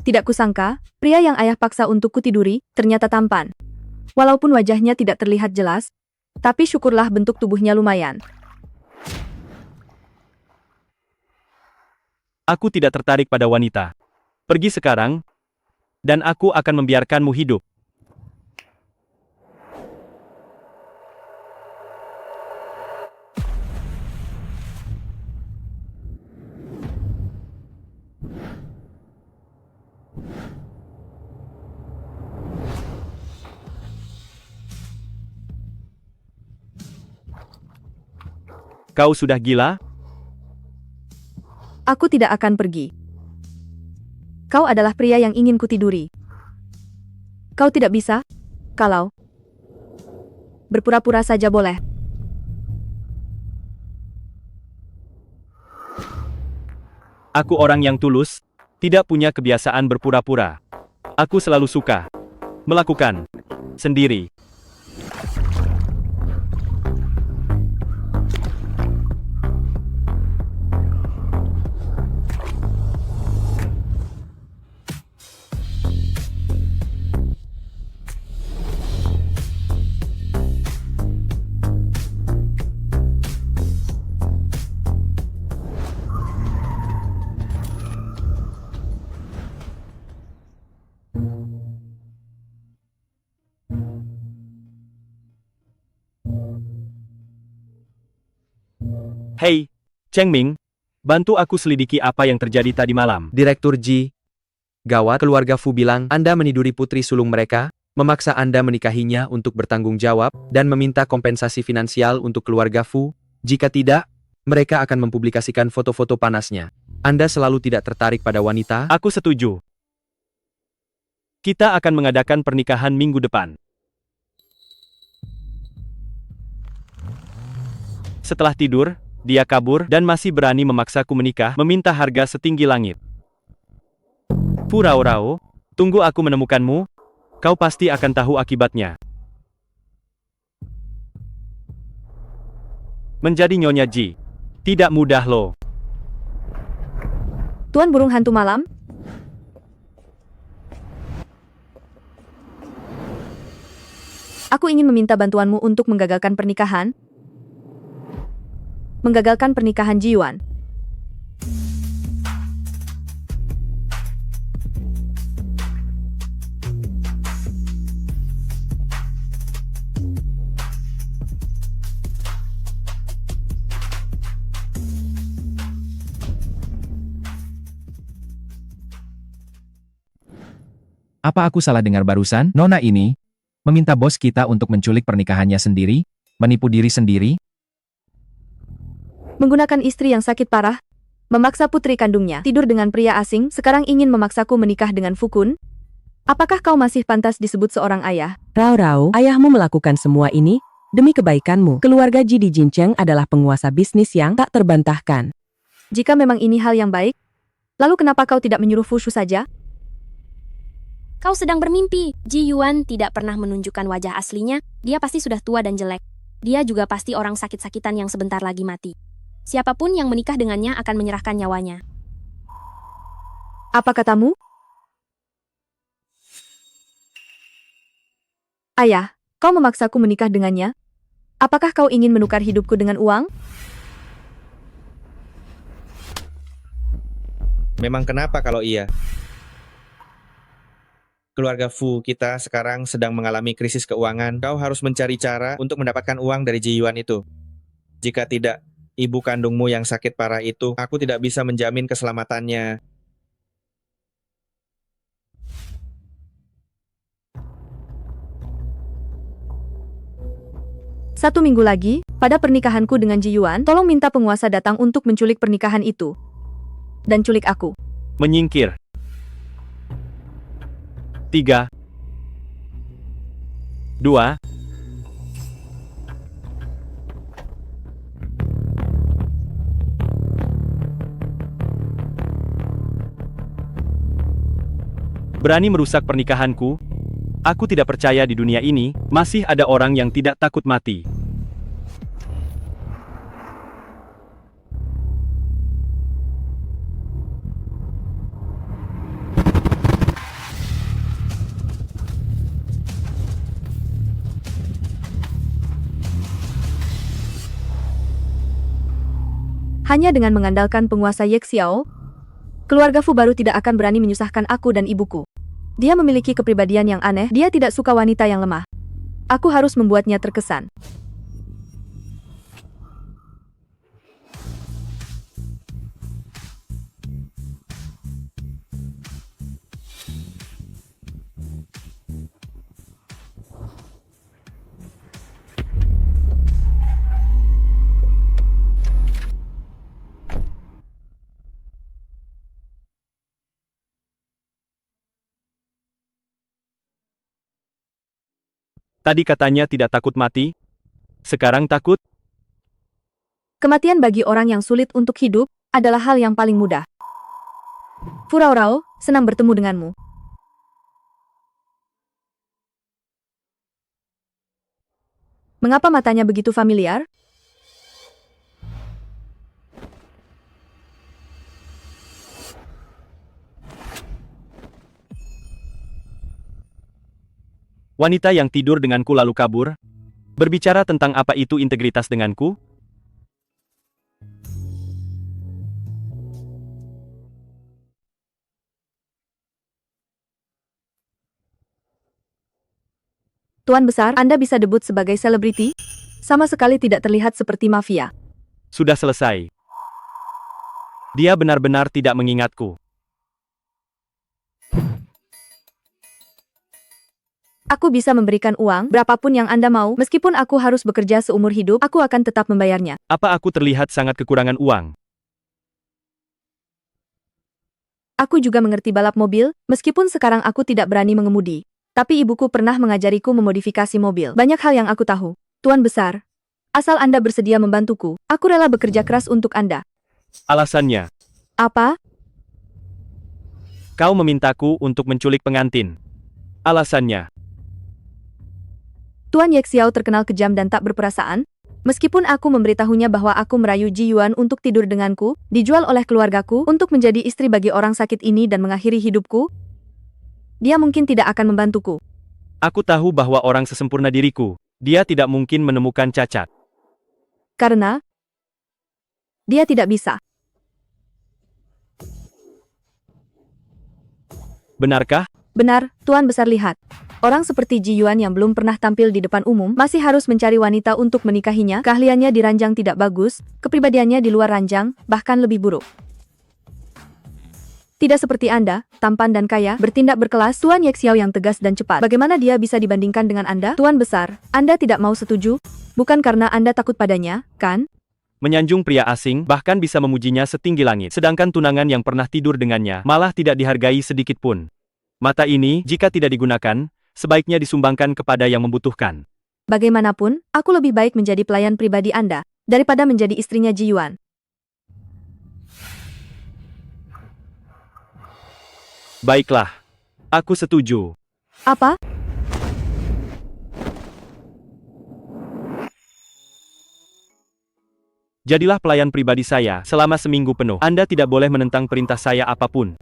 Tidak kusangka, pria yang ayah paksa untuk kutiduri, ternyata tampan. Walaupun wajahnya tidak terlihat jelas, tapi syukurlah bentuk tubuhnya lumayan. Aku tidak tertarik pada wanita. Pergi sekarang, dan aku akan membiarkanmu hidup. Kau sudah gila? Aku tidak akan pergi. Kau adalah pria yang ingin kutiduri. Kau tidak bisa? Kalau berpura-pura saja boleh. Aku orang yang tulus, tidak punya kebiasaan berpura-pura. Aku selalu suka melakukan sendiri. Hei, Cheng Ming, bantu aku selidiki apa yang terjadi tadi malam. Direktur Ji. Gawat, keluarga Fu bilang Anda meniduri putri sulung mereka, memaksa Anda menikahinya untuk bertanggung jawab, dan meminta kompensasi finansial untuk keluarga Fu. Jika tidak, mereka akan mempublikasikan foto-foto panasnya. Anda selalu tidak tertarik pada wanita? Aku setuju. Kita akan mengadakan pernikahan minggu depan. Setelah tidur, dia kabur dan masih berani memaksaku menikah, meminta harga setinggi langit. Fu Rao, tunggu aku menemukanmu. Kau pasti akan tahu akibatnya. Menjadi Nyonya Ji tidak mudah loh. Tuan burung hantu malam? Aku ingin meminta bantuanmu untuk menggagalkan pernikahan. Menggagalkan pernikahan Ji Yuan. Apa aku salah dengar barusan? Nona ini meminta bos kita untuk menculik pernikahannya sendiri, menipu diri sendiri. Menggunakan istri yang sakit parah, memaksa putri kandungnya tidur dengan pria asing, sekarang ingin memaksaku menikah dengan Fukun? Apakah kau masih pantas disebut seorang ayah? Rao, ayahmu melakukan semua ini demi kebaikanmu. Keluarga Ji di Jincheng adalah penguasa bisnis yang tak terbantahkan. Jika memang ini hal yang baik, lalu kenapa kau tidak menyuruh Fushu saja? Kau sedang bermimpi. Ji Yuan tidak pernah menunjukkan wajah aslinya, dia pasti sudah tua dan jelek. Dia juga pasti orang sakit-sakitan yang sebentar lagi mati. Siapapun yang menikah dengannya akan menyerahkan nyawanya. Apa katamu? Ayah, kau memaksaku menikah dengannya? Apakah kau ingin menukar hidupku dengan uang? Memang kenapa kalau iya? Keluarga Fu kita sekarang sedang mengalami krisis keuangan. Kau harus mencari cara untuk mendapatkan uang dari Ji Yuan itu. Jika tidak, ibu kandungmu yang sakit parah itu, aku tidak bisa menjamin keselamatannya. Satu minggu lagi, pada pernikahanku dengan Ji Yuan, tolong minta penguasa datang untuk menculik pernikahan itu. Dan culik aku. Menyingkir. 3, 2, berani merusak pernikahanku? Aku tidak percaya di dunia ini masih ada orang yang tidak takut mati. Hanya dengan mengandalkan penguasa Ye Xiao, keluarga Fu baru tidak akan berani menyusahkan aku dan ibuku. Dia memiliki kepribadian yang aneh, dia tidak suka wanita yang lemah. Aku harus membuatnya terkesan. Tadi katanya tidak takut mati, sekarang takut? Kematian bagi orang yang sulit untuk hidup adalah hal yang paling mudah. Fu Raorao, senang bertemu denganmu. Mengapa matanya begitu familiar? Wanita yang tidur denganku lalu kabur? Berbicara tentang apa itu integritas denganku? Tuan Besar, Anda bisa debut sebagai selebriti? Sama sekali tidak terlihat seperti mafia. Sudah selesai. Dia benar-benar tidak mengingatku. Aku bisa memberikan uang, berapapun yang Anda mau, meskipun aku harus bekerja seumur hidup, aku akan tetap membayarnya. Apa aku terlihat sangat kekurangan uang? Aku juga mengerti balap mobil, meskipun sekarang aku tidak berani mengemudi. Tapi ibuku pernah mengajariku memodifikasi mobil. Banyak hal yang aku tahu. Tuan Besar, asal Anda bersedia membantuku, aku rela bekerja keras untuk Anda. Alasannya, Apa? kau memintaku untuk menculik pengantin. Alasannya, Tuan Ye Xiao terkenal kejam dan tak berperasaan. Meskipun aku memberitahunya bahwa aku merayu Ji Yuan untuk tidur denganku, dijual oleh keluargaku untuk menjadi istri bagi orang sakit ini dan mengakhiri hidupku, dia mungkin tidak akan membantuku. aku tahu bahwa orang sesempurna diriku, dia tidak mungkin menemukan cacat. Karena dia tidak bisa. Benarkah? Benar, Tuan Besar lihat. Orang seperti Ji Yuan yang belum pernah tampil di depan umum masih harus mencari wanita untuk menikahinya, keahliannya di ranjang tidak bagus, kepribadiannya di luar ranjang, bahkan lebih buruk. Tidak seperti Anda, tampan dan kaya, bertindak berkelas, Tuan Ye Xiao yang tegas dan cepat. Bagaimana dia bisa dibandingkan dengan Anda? Tuan Besar, Anda tidak mau setuju? Bukan karena Anda takut padanya, kan? Menyanjung pria asing, bahkan bisa memujinya setinggi langit. Sedangkan tunangan yang pernah tidur dengannya, malah tidak dihargai sedikit pun. Mata ini, jika tidak digunakan, sebaiknya disumbangkan kepada yang membutuhkan. Bagaimanapun, aku lebih baik menjadi pelayan pribadi Anda, daripada menjadi istrinya Ji Yuan. Baiklah. Aku setuju. Apa? Jadilah pelayan pribadi saya selama seminggu penuh. Anda tidak boleh menentang perintah saya apapun.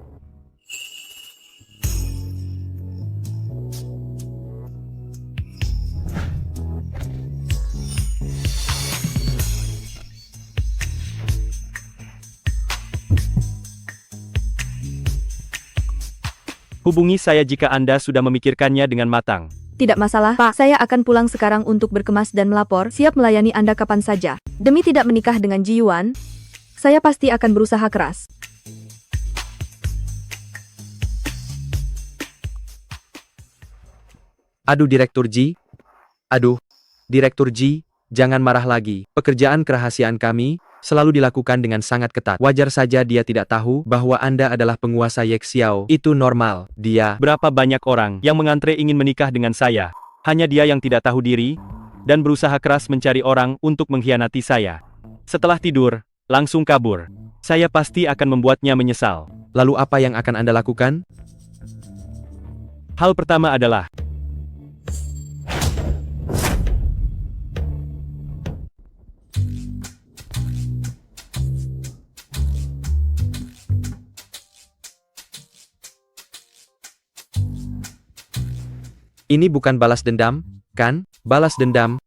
Hubungi saya jika Anda sudah memikirkannya dengan matang. Tidak masalah, Pak. Saya akan pulang sekarang untuk berkemas dan melapor, siap melayani Anda kapan saja. Demi tidak menikah dengan Ji Yuan, saya pasti akan berusaha keras. Aduh Direktur Ji. Aduh, Direktur Ji, jangan marah lagi. Pekerjaan kerahasiaan kami selalu dilakukan dengan sangat ketat. Wajar saja dia tidak tahu bahwa Anda adalah penguasa Ye Xiao. Itu normal. Dia Berapa banyak orang yang mengantre ingin menikah dengan saya. Hanya dia yang tidak tahu diri, dan berusaha keras mencari orang untuk mengkhianati saya. Setelah tidur, langsung kabur. Saya pasti akan membuatnya menyesal. lalu apa yang akan Anda lakukan? Hal pertama adalah, Ini bukan balas dendam, kan? Balas dendam.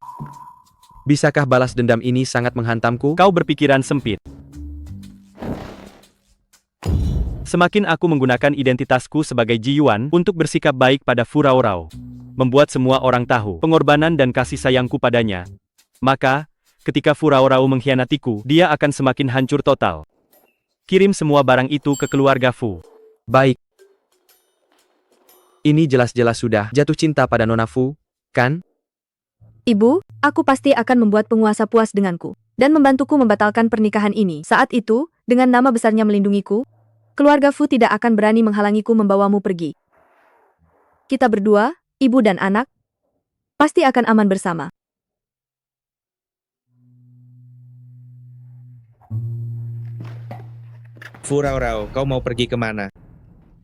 Bisakah balas dendam ini sangat menghantamku? kau berpikiran sempit. Semakin aku menggunakan identitasku sebagai Ji Yuan untuk bersikap baik pada Fu Raorao, membuat semua orang tahu pengorbanan dan kasih sayangku padanya, maka, ketika Fu Raorao mengkhianatiku, dia akan semakin hancur total. Kirim semua barang itu ke keluarga Fu. Baik. Ini jelas-jelas sudah jatuh cinta pada Nona Fu, kan? Ibu, aku pasti akan membuat penguasa puas denganku dan membantuku membatalkan pernikahan ini. Saat itu, dengan nama besarnya melindungiku, keluarga Fu tidak akan berani menghalangiku membawamu pergi. Kita berdua, ibu dan anak, pasti akan aman bersama. Fu Raorao, kau mau pergi kemana?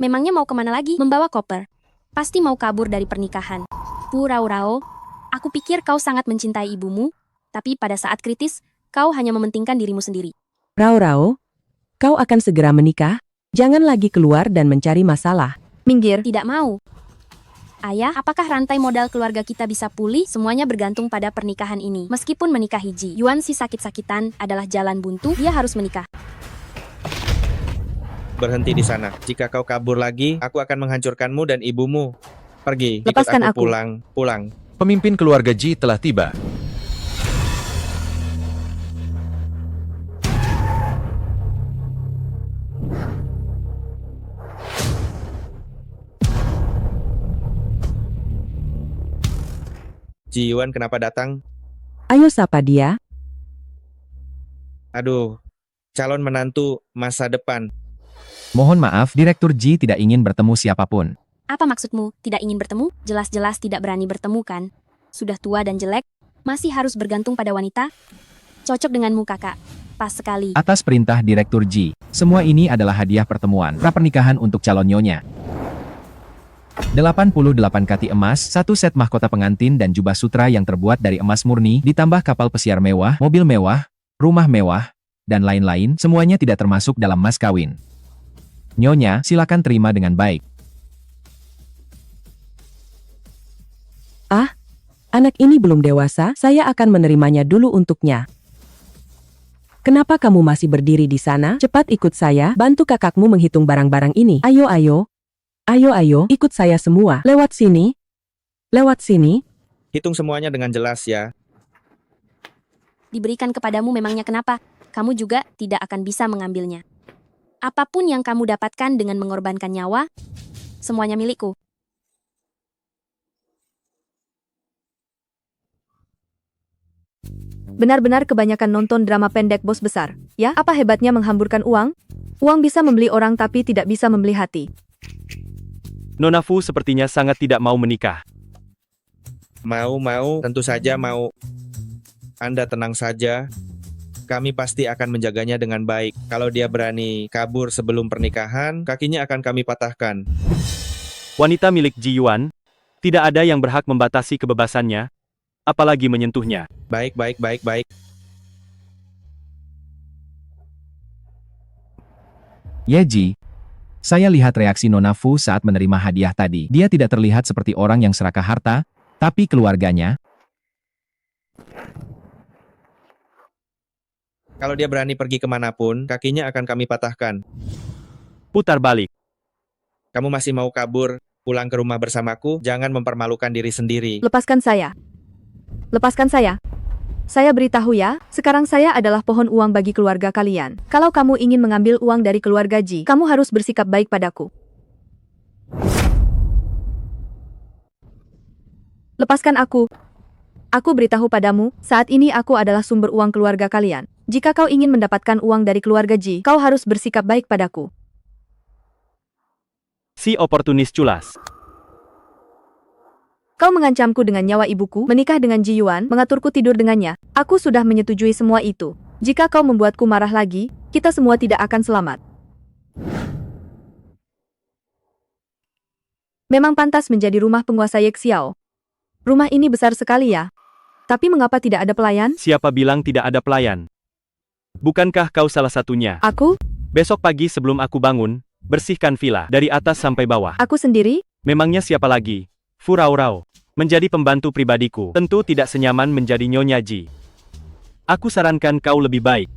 Memangnya mau kemana lagi? Membawa koper. Pasti mau kabur dari pernikahan. Fu Raorao, aku pikir kau sangat mencintai ibumu, tapi pada saat kritis, kau hanya mementingkan dirimu sendiri. Rao, kau akan segera menikah? Jangan lagi keluar dan mencari masalah. Minggir. Tidak mau. Ayah, apakah rantai modal keluarga kita bisa pulih? Semuanya bergantung pada pernikahan ini. Meskipun menikahi Ji Yuan si sakit-sakitan adalah jalan buntu, dia harus menikah. Berhenti di sana. Jika kau kabur lagi, aku akan menghancurkanmu dan ibumu. Pergi, ikut Lepaskan aku. Pulang. Pemimpin keluarga Ji telah tiba. Ji Yuan kenapa datang? Ayo sapa dia. Aduh, calon menantu masa depan. Mohon maaf, Direktur Ji tidak ingin bertemu siapapun. Apa maksudmu? Tidak ingin bertemu? Jelas-jelas tidak berani bertemu kan? Sudah tua dan jelek, masih harus bergantung pada wanita? Cocok denganmu kakak. Pas sekali. Atas perintah Direktur Ji, semua ini adalah hadiah pertemuan pra-pernikahan untuk calon nyonya. 88 kati emas, satu set mahkota pengantin dan jubah sutra yang terbuat dari emas murni, ditambah kapal pesiar mewah, mobil mewah, rumah mewah, dan lain-lain, semuanya tidak termasuk dalam mas kawin. Nyonya, silakan terima dengan baik. Anak ini belum dewasa, saya akan menerimanya dulu untuknya. Kenapa kamu masih berdiri di sana? Cepat ikut saya, bantu kakakmu menghitung barang-barang ini. Ayo, ikut saya semua. Lewat sini. Hitung semuanya dengan jelas ya. Diberikan kepadamu memangnya kenapa? Kamu juga tidak akan bisa mengambilnya. Apapun yang kamu dapatkan dengan mengorbankan nyawa, semuanya milikku. Benar-benar kebanyakan nonton drama pendek bos besar. Ya, apa hebatnya menghamburkan uang? Uang bisa membeli orang tapi tidak bisa membeli hati. Nona Fu sepertinya sangat tidak mau menikah. Mau, tentu saja mau. Anda tenang saja. Kami pasti akan menjaganya dengan baik. Kalau dia berani kabur sebelum pernikahan, kakinya akan kami patahkan. Wanita milik Ji Yuan, tidak ada yang berhak membatasi kebebasannya, apalagi menyentuhnya. Baik. Yeji, saya lihat reaksi Nona Fu saat menerima hadiah tadi. Dia tidak terlihat seperti orang yang serakah harta, tapi keluarganya. Kalau dia berani pergi kemanapun, kakinya akan kami patahkan. Putar balik. Kamu masih mau kabur, pulang ke rumah bersamaku, jangan mempermalukan diri sendiri. Lepaskan saya. Saya beritahu ya, sekarang saya adalah pohon uang bagi keluarga kalian. Kalau kamu ingin mengambil uang dari keluarga Ji, kamu harus bersikap baik padaku. Lepaskan aku. Aku beritahu padamu, saat ini aku adalah sumber uang keluarga kalian. Jika kau ingin mendapatkan uang dari keluarga Ji, kau harus bersikap baik padaku. Si oportunis culas. Kau mengancamku dengan nyawa ibuku, menikah dengan Ji Yuan, mengaturku tidur dengannya. Aku sudah menyetujui semua itu. Jika kau membuatku marah lagi, kita semua tidak akan selamat. Memang pantas menjadi rumah penguasa Ye Xiao. Rumah ini besar sekali ya. Tapi mengapa tidak ada pelayan? Siapa bilang tidak ada pelayan? Bukankah kau salah satunya? Aku? Besok pagi sebelum aku bangun, bersihkan villa dari atas sampai bawah. Aku sendiri? Memangnya siapa lagi? Fu Raorao. Menjadi pembantu pribadiku, tentu tidak senyaman menjadi Nyonya Ji. Aku sarankan kau lebih baik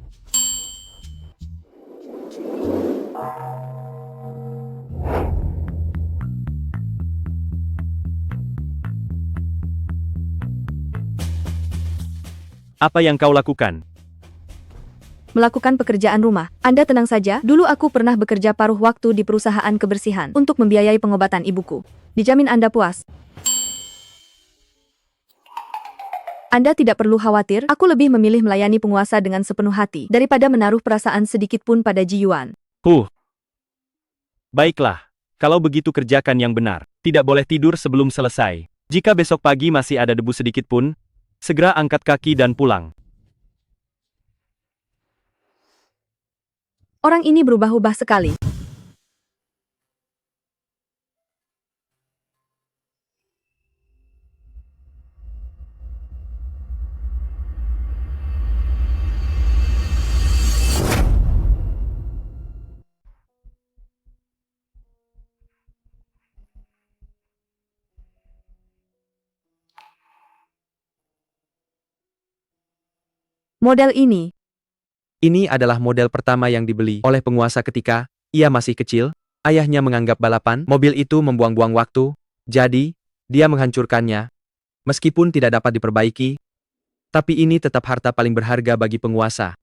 Apa yang kau lakukan? Melakukan pekerjaan rumah. Anda tenang saja, dulu aku pernah bekerja paruh waktu di perusahaan kebersihan untuk membiayai pengobatan ibuku. Dijamin Anda puas. Anda tidak perlu khawatir, aku lebih memilih melayani penguasa dengan sepenuh hati daripada menaruh perasaan sedikit pun pada Ji Yuan. Baiklah. Kalau begitu kerjakan yang benar. Tidak boleh tidur sebelum selesai. Jika besok pagi masih ada debu sedikit pun, segera angkat kaki dan pulang. Orang ini berubah-ubah sekali. Model ini. Ini adalah model pertama yang dibeli oleh penguasa ketika ia masih kecil. Ayahnya menganggap balapan mobil itu membuang-buang waktu, jadi dia menghancurkannya. Meskipun tidak dapat diperbaiki, tapi ini tetap harta paling berharga bagi penguasa.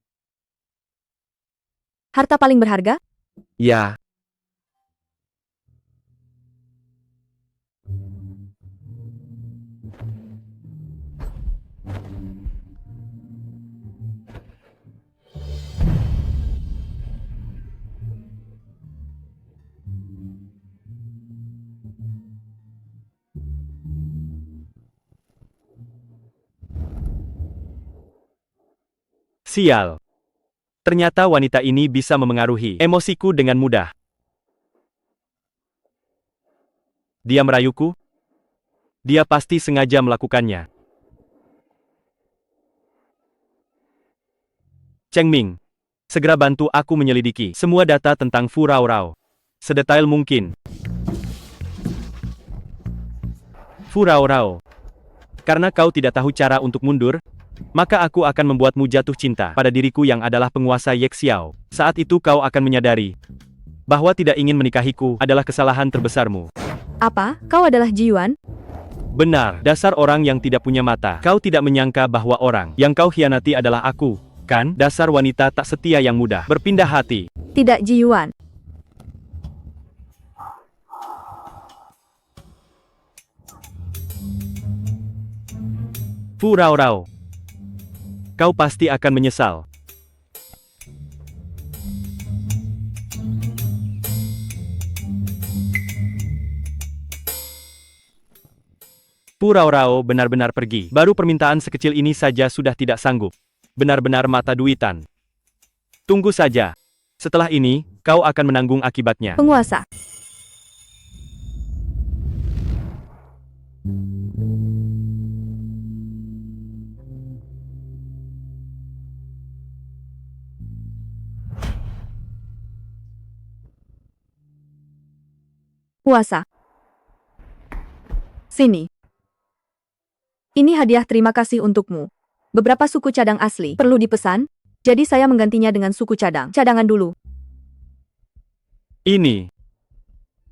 Harta paling berharga? Ya, Sial. Ternyata wanita ini bisa memengaruhi emosiku dengan mudah. Dia merayuku? Dia pasti sengaja melakukannya. Cheng Ming, segera bantu aku menyelidiki semua data tentang Fu Raorao. Sedetail mungkin. Fu Raorao. Karena kau tidak tahu cara untuk mundur, maka aku akan membuatmu jatuh cinta pada diriku yang adalah penguasa Ye Xiao. Saat itu kau akan menyadari bahwa tidak ingin menikahiku adalah kesalahan terbesarmu. Apa? Kau adalah Ji Yuan? Benar, dasar orang yang tidak punya mata. Kau tidak menyangka bahwa orang yang kau khianati adalah aku, kan? Dasar wanita tak setia yang mudah berpindah hati. Tidak Ji Yuan. Fu Raorao. Kau pasti akan menyesal. Fu Raorao benar-benar pergi. Baru permintaan sekecil ini saja sudah tidak sanggup. Benar-benar mata duitan. Tunggu saja. Setelah ini, kau akan menanggung akibatnya. Penguasa. Puasa. Sini. Ini hadiah terima kasih untukmu. Beberapa suku cadang asli perlu dipesan, jadi saya menggantinya dengan suku cadang. Cadangan dulu. Ini.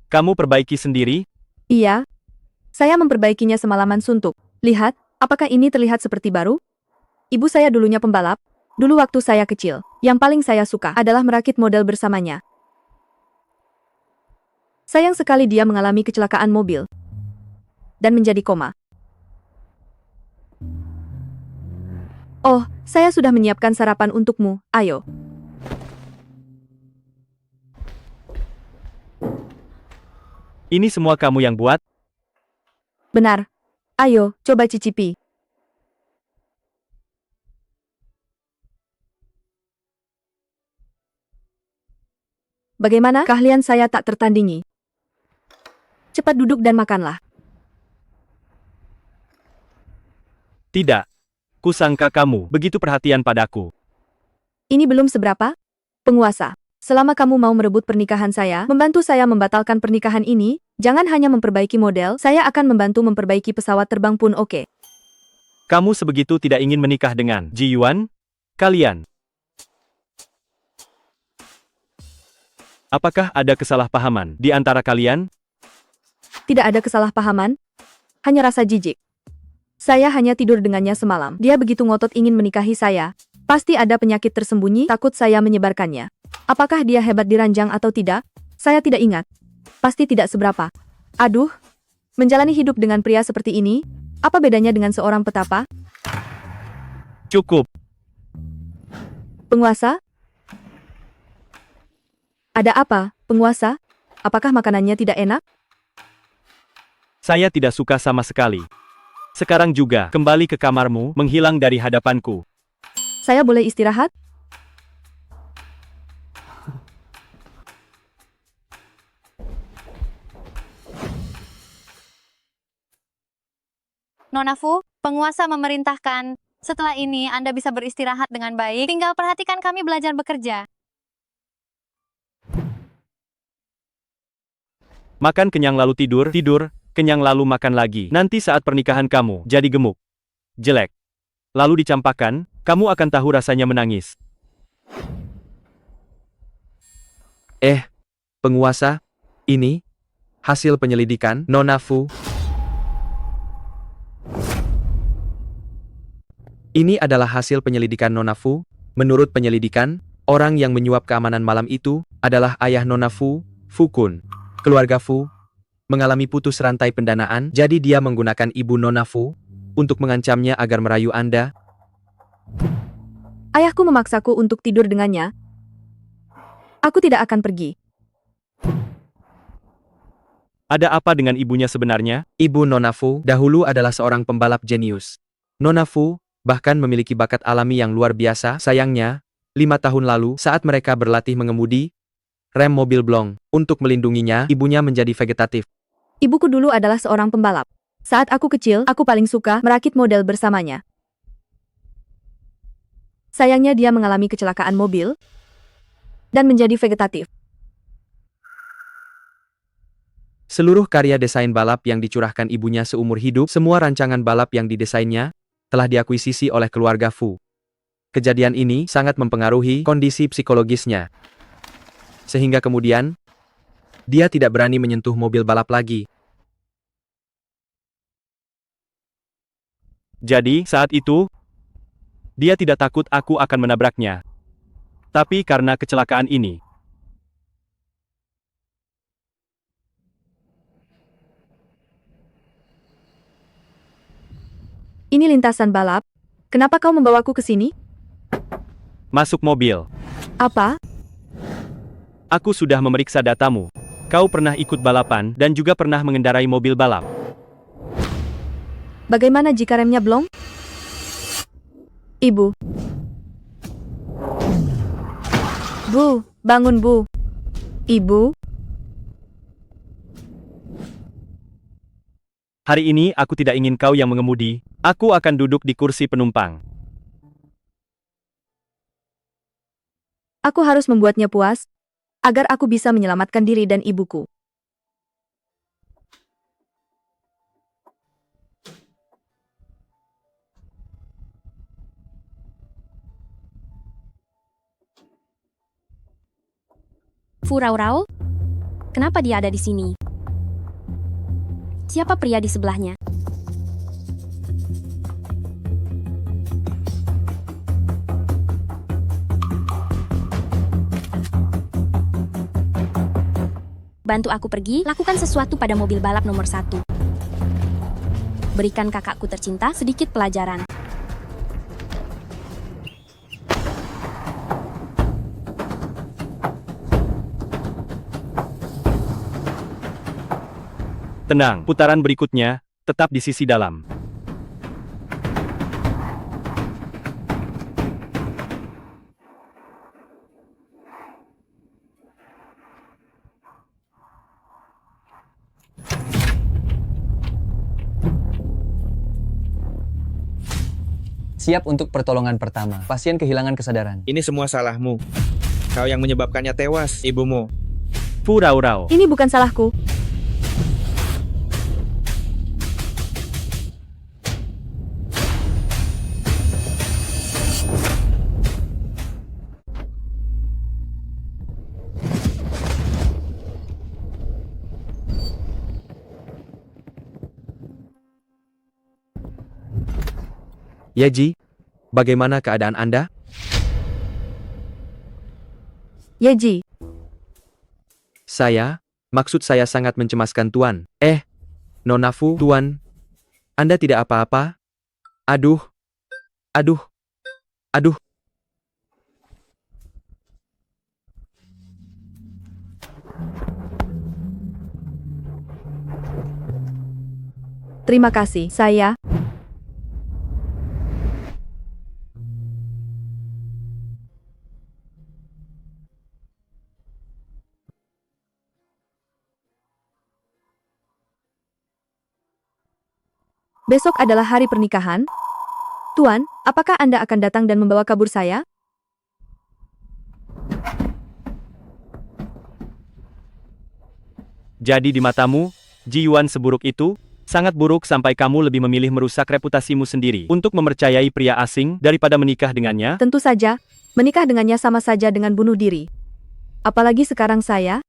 Kamu perbaiki sendiri? Iya. Saya memperbaikinya semalaman suntuk. Lihat, apakah ini terlihat seperti baru? Ibu saya dulunya pembalap. Dulu waktu saya kecil, yang paling saya suka adalah merakit model bersamanya. Sayang sekali dia mengalami kecelakaan mobil dan menjadi koma. Oh, saya sudah menyiapkan sarapan untukmu. Ayo. Ini semua kamu yang buat? Benar. Ayo, coba cicipi. Bagaimana? Keahlian saya tak tertandingi. Cepat duduk dan makanlah. Tidak. Kusangka kamu begitu perhatian padaku. Ini belum seberapa? Penguasa, selama kamu mau merebut pernikahan saya, membantu saya membatalkan pernikahan ini, jangan hanya memperbaiki model, saya akan membantu memperbaiki pesawat terbang pun oke. Kamu sebegitu tidak ingin menikah dengan Ji Yuan? Kalian. Apakah ada kesalahpahaman di antara kalian? Tidak ada kesalahpahaman, hanya rasa jijik. Saya hanya tidur dengannya semalam. Dia begitu ngotot ingin menikahi saya. Pasti ada penyakit tersembunyi, takut saya menyebarkannya. Apakah dia hebat di ranjang atau tidak? Saya tidak ingat. Pasti tidak seberapa. Aduh, menjalani hidup dengan pria seperti ini, apa bedanya dengan seorang petapa? Cukup. Penguasa? Ada apa, penguasa? Apakah makanannya tidak enak? Saya tidak suka sama sekali. Sekarang juga, kembali ke kamarmu, menghilang dari hadapanku. Saya boleh istirahat? Nona Fu, penguasa memerintahkan, setelah ini Anda bisa beristirahat dengan baik, tinggal perhatikan kami belajar bekerja. Makan kenyang lalu tidur, tidur, kenyang lalu makan lagi. Nanti saat pernikahan kamu, jadi gemuk. Jelek. Lalu dicampakkan, kamu akan tahu rasanya menangis. Penguasa, ini hasil penyelidikan Nona Fu. Ini adalah hasil penyelidikan Nona Fu. Menurut penyelidikan, orang yang menyuap keamanan malam itu adalah ayah Nona Fu, Fu-kun. Keluarga Fu mengalami putus rantai pendanaan, jadi dia menggunakan ibu Nona Fu untuk mengancamnya agar merayu Anda. Ayahku memaksaku untuk tidur dengannya. Aku tidak akan pergi. Ada apa dengan ibunya sebenarnya? Ibu Nona Fu dahulu adalah seorang pembalap jenius. Nona Fu bahkan memiliki bakat alami yang luar biasa. Sayangnya, 5 tahun lalu saat mereka berlatih mengemudi rem mobil blong, untuk melindunginya, ibunya menjadi vegetatif. Ibuku dulu adalah seorang pembalap. Saat aku kecil, aku paling suka merakit model bersamanya. Sayangnya dia mengalami kecelakaan mobil dan menjadi vegetatif. Seluruh karya desain balap yang dicurahkan ibunya seumur hidup, semua rancangan balap yang didesainnya, telah diakuisisi oleh keluarga Fu. Kejadian ini sangat mempengaruhi kondisi psikologisnya. Sehingga kemudian, dia tidak berani menyentuh mobil balap lagi. Jadi, saat itu, dia tidak takut aku akan menabraknya. Tapi karena kecelakaan ini, Ini lintasan balap. Kenapa kau membawaku ke sini? masuk mobil. Apa? Aku sudah memeriksa datamu. Kau pernah ikut balapan dan juga pernah mengendarai mobil balap. Bagaimana jika remnya blong? Ibu. Bu, bangun Bu. Ibu, Hari ini aku tidak ingin kau yang mengemudi. Aku akan duduk di kursi penumpang. aku harus membuatnya puas, agar aku bisa menyelamatkan diri dan ibuku. Fu Raurao? Kenapa dia ada di sini? Siapa pria di sebelahnya? Bantu aku pergi, lakukan sesuatu pada mobil balap nomor 1. Berikan kakakku tercinta sedikit pelajaran. Tenang, putaran berikutnya, tetap di sisi dalam. Siap untuk pertolongan pertama. Pasien kehilangan kesadaran. Ini semua salahmu. Kau yang menyebabkannya tewas, ibumu. Fu Raurao. Ini bukan salahku. Yeji, bagaimana keadaan Anda? Yeji, Maksud saya sangat mencemaskan Tuan. Nona Fu, Tuan. Anda tidak apa-apa? Aduh. terima kasih, saya. Besok adalah hari pernikahan. Tuan, apakah Anda akan datang dan membawa kabur saya? Jadi di matamu, Ji Yuan seburuk itu? Sangat buruk sampai kamu lebih memilih merusak reputasimu sendiri untuk mempercayai pria asing daripada menikah dengannya? Tentu saja, menikah dengannya sama saja dengan bunuh diri. Apalagi sekarang saya.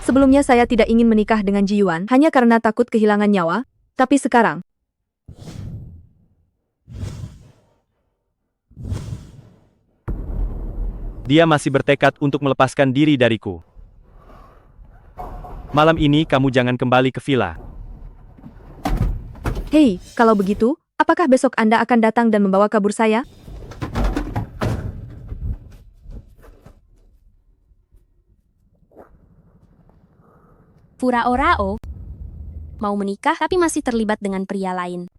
Sebelumnya saya tidak ingin menikah dengan Ji Yuan hanya karena takut kehilangan nyawa, tapi sekarang. Dia masih bertekad untuk melepaskan diri dariku. Malam ini kamu jangan kembali ke villa. Hei, kalau begitu, apakah besok Anda akan datang dan membawa kabur saya? Furaorao mau menikah tapi masih terlibat dengan pria lain.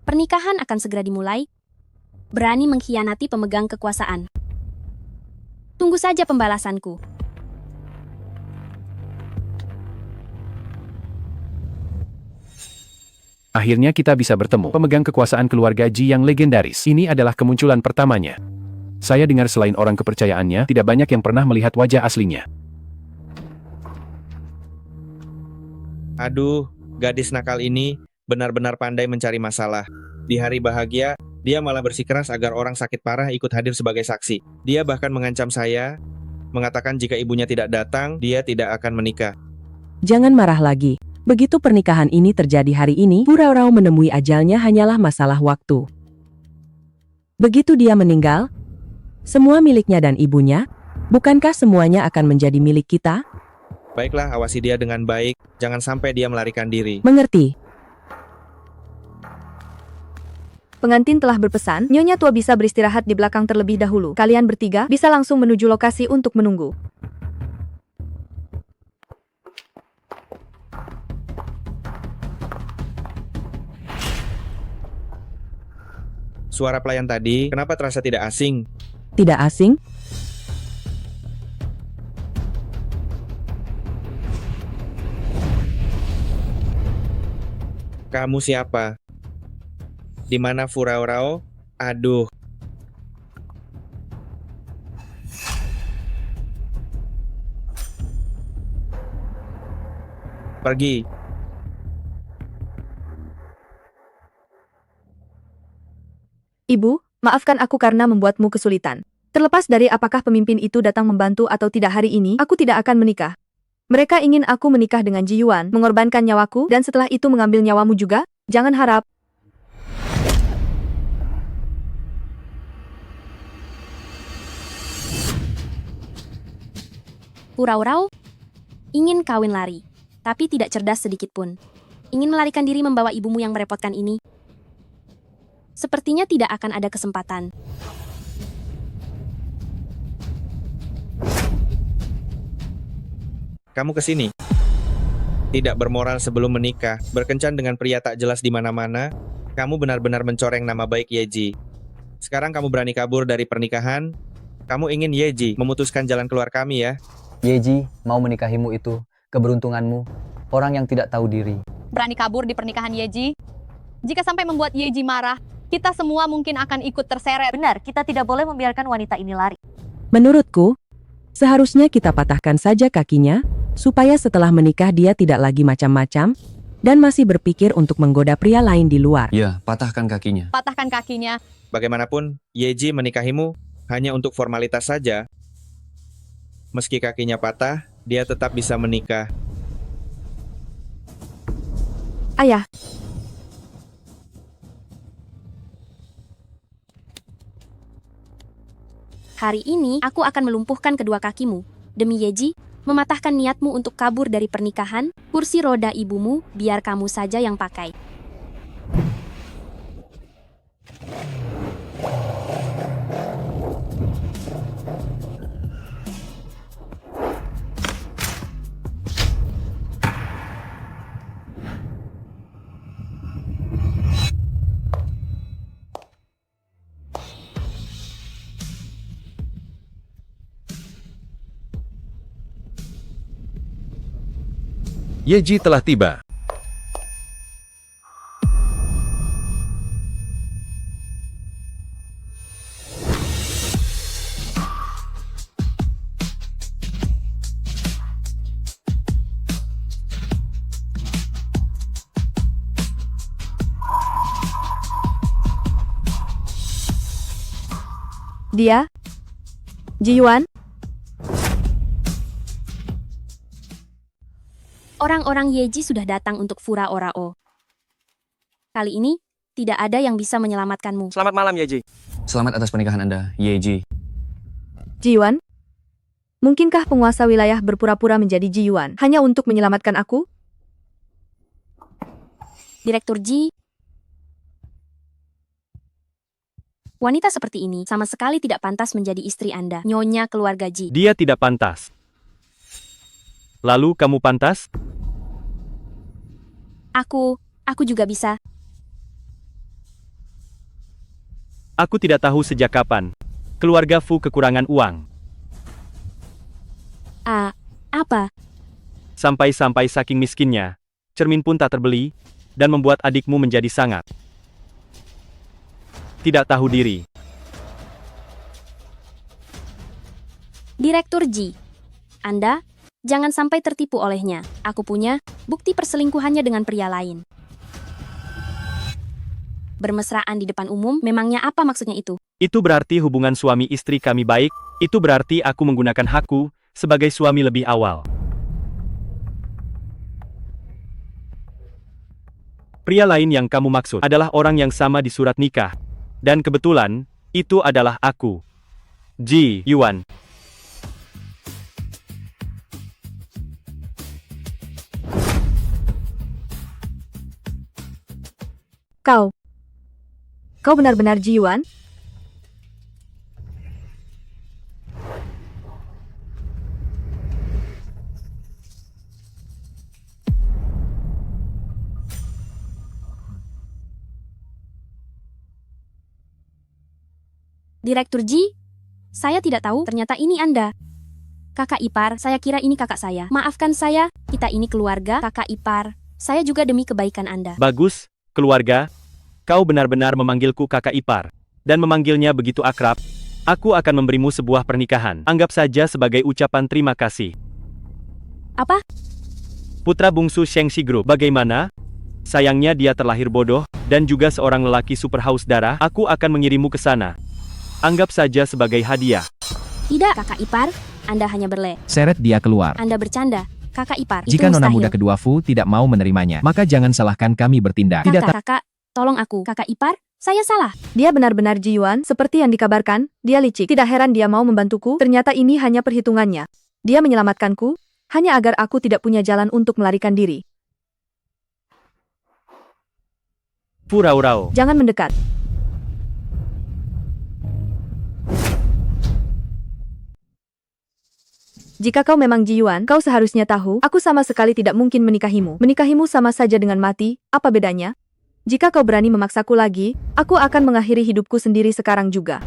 Pernikahan akan segera dimulai. Berani mengkhianati pemegang kekuasaan. Tunggu saja pembalasanku. Akhirnya kita bisa bertemu. Pemegang kekuasaan keluarga Ji yang legendaris. Ini adalah kemunculan pertamanya. Saya dengar selain orang kepercayaannya, tidak banyak yang pernah melihat wajah aslinya. Aduh, gadis nakal ini benar-benar pandai mencari masalah. Di hari bahagia, dia malah bersikeras agar orang sakit parah ikut hadir sebagai saksi. Dia bahkan mengancam saya, mengatakan jika ibunya tidak datang, dia tidak akan menikah. Jangan marah lagi. Begitu pernikahan ini terjadi hari ini, Furaorao menemui ajalnya hanyalah masalah waktu. Begitu dia meninggal, semua miliknya dan ibunya, bukankah semuanya akan menjadi milik kita? Baiklah, awasi dia dengan baik, jangan sampai dia melarikan diri. Mengerti? Pengantin telah berpesan, Nyonya tua bisa beristirahat di belakang terlebih dahulu. Kalian bertiga bisa langsung menuju lokasi untuk menunggu. Suara pelayan tadi, kenapa terasa tidak asing? Tidak asing? Kamu siapa? Di mana Furaorao? Aduh. Pergi. Ibu, maafkan aku karena membuatmu kesulitan. Terlepas dari apakah pemimpin itu datang membantu atau tidak hari ini, aku tidak akan menikah. Mereka ingin aku menikah dengan Ji Yuan, mengorbankan nyawaku, dan setelah itu mengambil nyawamu juga. Jangan harap. Furaorao ingin kawin lari, tapi tidak cerdas sedikit pun. Ingin melarikan diri membawa ibumu yang merepotkan ini. Sepertinya tidak akan ada kesempatan. Kamu kesini. Tidak bermoral sebelum menikah, berkencan dengan pria tak jelas di mana-mana. Kamu benar-benar mencoreng nama baik Yeji. Sekarang kamu berani kabur dari pernikahan. Kamu ingin Yeji memutuskan jalan keluar kami ya? Yeji mau menikahimu itu keberuntunganmu. Orang yang tidak tahu diri. Berani kabur di pernikahan Yeji? Jika sampai membuat Yeji marah, kita semua mungkin akan ikut terseret. Benar, kita tidak boleh membiarkan wanita ini lari. Menurutku, seharusnya kita patahkan saja kakinya, supaya setelah menikah dia tidak lagi macam-macam, dan masih berpikir untuk menggoda pria lain di luar. Ya, patahkan kakinya. Patahkan kakinya. Bagaimanapun, Yeji menikahimu hanya untuk formalitas saja. Meski kakinya patah, dia tetap bisa menikah. Ayah. Hari ini, aku akan melumpuhkan kedua kakimu. Demi Yeji, mematahkan niatmu untuk kabur dari pernikahan, kursi roda ibumu, biar kamu saja yang pakai. Yeji telah tiba. Dia? Ji Yuan? Orang-orang Yeji sudah datang untuk Fura Orao. Kali ini, tidak ada yang bisa menyelamatkanmu. Selamat malam, Yeji. Selamat atas pernikahan Anda, Yeji. Ji Yuan? Mungkinkah penguasa wilayah berpura-pura menjadi Ji Yuan hanya untuk menyelamatkan aku? Direktur Ji, wanita seperti ini sama sekali tidak pantas menjadi istri Anda, Nyonya keluarga Ji. Dia tidak pantas. Lalu kamu pantas? Aku juga bisa. Aku tidak tahu sejak kapan. Keluarga Fu kekurangan uang. Apa? Sampai-sampai saking miskinnya, cermin pun tak terbeli, dan membuat adikmu menjadi sangat tidak tahu diri. Direktur Ji, Anda jangan sampai tertipu olehnya. Aku punya bukti perselingkuhannya dengan pria lain. Bermesraan di depan umum, memangnya apa maksudnya itu? Itu berarti hubungan suami istri kami baik, itu berarti aku menggunakan hakku sebagai suami lebih awal. Pria lain yang kamu maksud adalah orang yang sama di surat nikah. Dan kebetulan, itu adalah aku. Ji Yuan. Kau benar-benar Ji Yuan? Direktur Ji, saya tidak tahu ternyata ini Anda. Kakak ipar, saya kira ini kakak saya. Maafkan saya, kita ini keluarga, kakak ipar. Saya juga demi kebaikan Anda. Bagus, keluarga. Kau benar-benar memanggilku kakak ipar. Dan memanggilnya begitu akrab. Aku akan memberimu sebuah pernikahan. Anggap saja sebagai ucapan terima kasih. Apa? Putra bungsu Sheng Shigru, bagaimana? Sayangnya dia terlahir bodoh, dan juga seorang lelaki super haus darah. Aku akan mengirimmu ke sana. Anggap saja sebagai hadiah. Tidak, kakak ipar. Anda hanya Seret dia keluar. Anda bercanda, kakak ipar. Jika itu nona mustahil. muda kedua Fu tidak mau menerimanya, maka jangan salahkan kami bertindak. Tidak Kakak, tolong aku. Kakak ipar, saya salah. Dia benar-benar Ji Yuan, seperti yang dikabarkan, dia licik. Tidak heran dia mau membantuku, ternyata ini hanya perhitungannya. Dia menyelamatkanku, hanya agar aku tidak punya jalan untuk melarikan diri. Furau-rau. Jangan mendekat. Jika kau memang Ji Yuan, kau seharusnya tahu, aku sama sekali tidak mungkin menikahimu. Menikahimu sama saja dengan mati, apa bedanya? Jika kau berani memaksaku lagi, aku akan mengakhiri hidupku sendiri sekarang juga.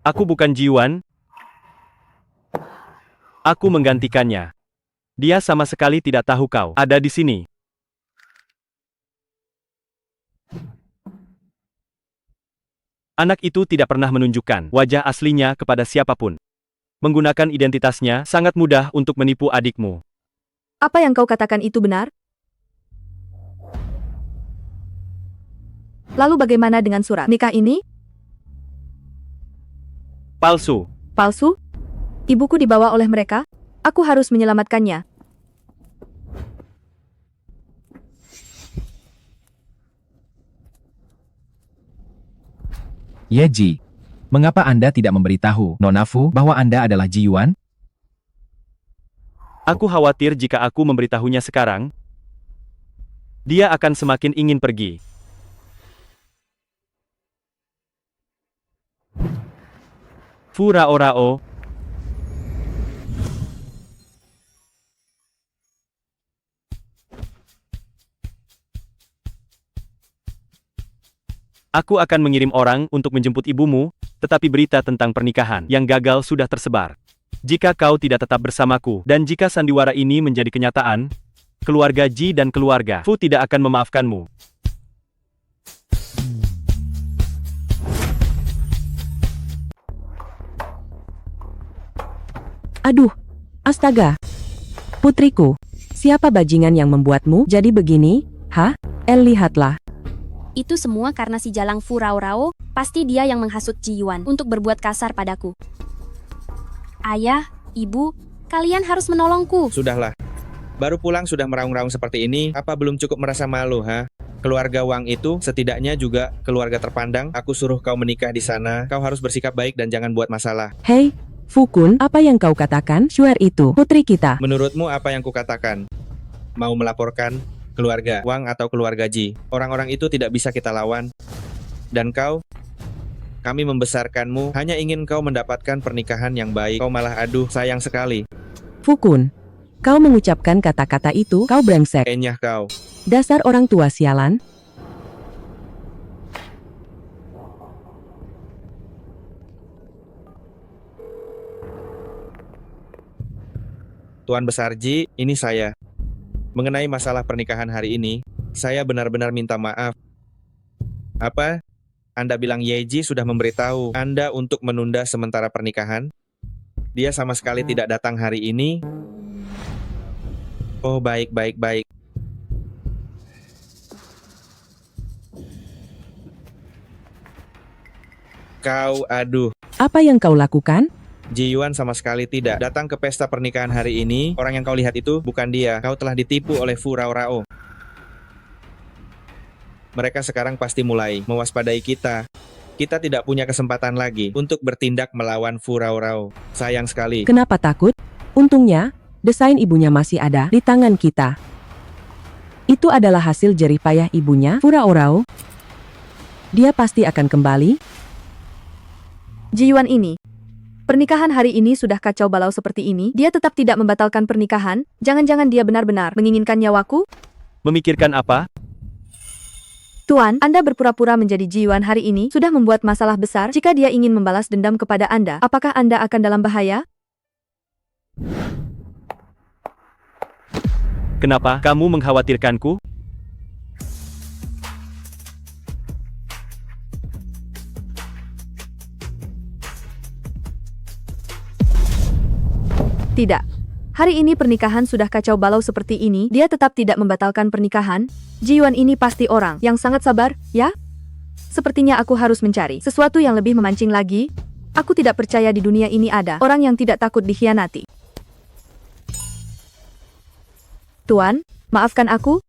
Aku bukan Ji Yuan. Aku menggantikannya. Dia sama sekali tidak tahu kau ada di sini. Anak itu tidak pernah menunjukkan wajah aslinya kepada siapapun. Menggunakan identitasnya sangat mudah untuk menipu adikmu. Apa yang kau katakan itu benar? Lalu bagaimana dengan surat nikah ini? Palsu. Palsu? Ibuku dibawa oleh mereka? Aku harus menyelamatkannya. Ye Ji, mengapa Anda tidak memberitahu Nona Fu bahwa Anda adalah Ji Yuan? Aku khawatir jika aku memberitahunya sekarang, dia akan semakin ingin pergi. Fu Rao Rao. Aku akan mengirim orang untuk menjemput ibumu, tetapi berita tentang pernikahan yang gagal sudah tersebar. Jika kau tidak tetap bersamaku, dan jika sandiwara ini menjadi kenyataan, keluarga Ji dan keluarga Fu tidak akan memaafkanmu. Aduh, astaga. Putriku, siapa bajingan yang membuatmu jadi begini? Hah? Lihatlah. Itu semua karena si jalang Fu Rao Rao, pasti dia yang menghasut Ji Yuan untuk berbuat kasar padaku. Ayah, ibu, kalian harus menolongku. Sudahlah. Baru pulang sudah meraung-raung seperti ini, apa belum cukup merasa malu, ha? Keluarga Wang itu setidaknya juga keluarga terpandang. Aku suruh kau menikah di sana. Kau harus bersikap baik dan jangan buat masalah. Hei, Fukun, apa yang kau katakan? Shuer itu putri kita. Menurutmu apa yang kukatakan? Mau melaporkan keluarga Wang atau keluarga Ji? Orang-orang itu tidak bisa kita lawan. Dan kau? Kami membesarkanmu, hanya ingin kau mendapatkan pernikahan yang baik. Kau malah aduh, sayang sekali. Fukun, kau mengucapkan kata-kata itu, kau brengsek. Enyah kau. Dasar orang tua sialan. Tuan Besar Ji, ini saya. Mengenai masalah pernikahan hari ini, saya benar-benar minta maaf. Apa? Anda bilang Ye Ji sudah memberitahu Anda untuk menunda sementara pernikahan? Dia sama sekali tidak datang hari ini? Oh, baik. Kau, aduh. Apa yang kau lakukan? Ji Yuan sama sekali tidak datang ke pesta pernikahan hari ini. Orang yang kau lihat itu bukan dia. Kau telah ditipu oleh Fu Rao Rao. Mereka sekarang pasti mulai mewaspadai kita. Kita tidak punya kesempatan lagi untuk bertindak melawan Fu Rao Rao. Sayang sekali. Kenapa takut? Untungnya, desain ibunya masih ada di tangan kita. Itu adalah hasil jerih payah ibunya, Fu Rao Rao. Dia pasti akan kembali. Ji Yuan ini. Pernikahan hari ini sudah kacau balau seperti ini, dia tetap tidak membatalkan pernikahan, jangan-jangan dia benar-benar menginginkan nyawaku? Memikirkan apa? Tuan, Anda berpura-pura menjadi Ji Yuan hari ini sudah membuat masalah besar. Jika dia ingin membalas dendam kepada Anda, apakah Anda akan dalam bahaya? Kenapa kamu mengkhawatirkanku? Tidak. Hari ini pernikahan sudah kacau balau seperti ini, dia tetap tidak membatalkan pernikahan. Ji Yuan ini pasti orang yang sangat sabar, ya? Sepertinya aku harus mencari sesuatu yang lebih memancing lagi. Aku tidak percaya di dunia ini ada orang yang tidak takut dikhianati. Tuan, maafkan aku.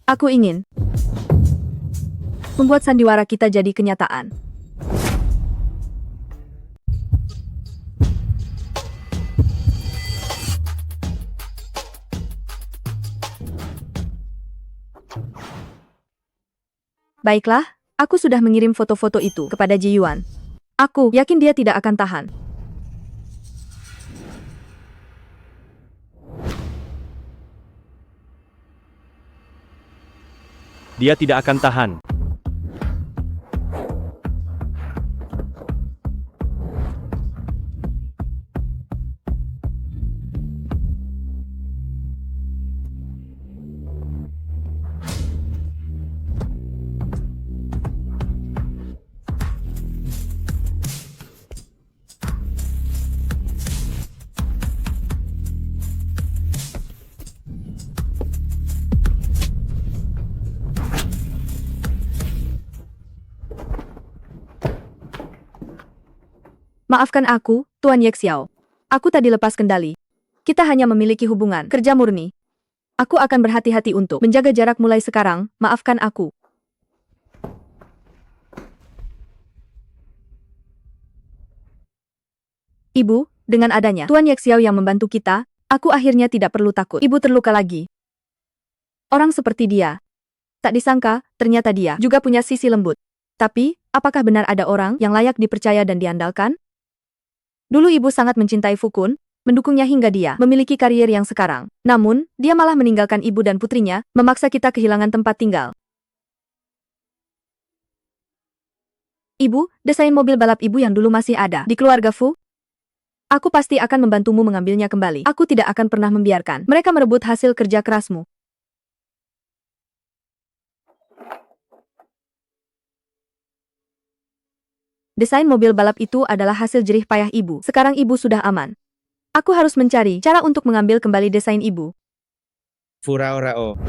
Aku ingin membuat sandiwara kita jadi kenyataan. Baiklah, aku sudah mengirim foto-foto itu kepada Ji Yuan. Aku yakin dia tidak akan tahan. Dia tidak akan tahan. Maafkan aku, Tuan Ye Xiao. Aku tadi lepas kendali. Kita hanya memiliki hubungan kerja murni. Aku akan berhati-hati untuk menjaga jarak mulai sekarang, maafkan aku. Ibu, dengan adanya Tuan Yexiao yang membantu kita, aku akhirnya tidak perlu takut. Ibu terluka lagi. Orang seperti dia. Tak disangka, ternyata dia juga punya sisi lembut. Tapi, apakah benar ada orang yang layak dipercaya dan diandalkan? Dulu ibu sangat mencintai Fukun, mendukungnya hingga dia memiliki karier yang sekarang. Namun, dia malah meninggalkan ibu dan putrinya, memaksa kita kehilangan tempat tinggal. Ibu, desain mobil balap ibu yang dulu masih ada di keluarga Fu? Aku pasti akan membantumu mengambilnya kembali. Aku tidak akan pernah membiarkan mereka merebut hasil kerja kerasmu. Desain mobil balap itu adalah hasil jerih payah ibu. Sekarang ibu sudah aman. Aku harus mencari cara untuk mengambil kembali desain ibu. Furaorao.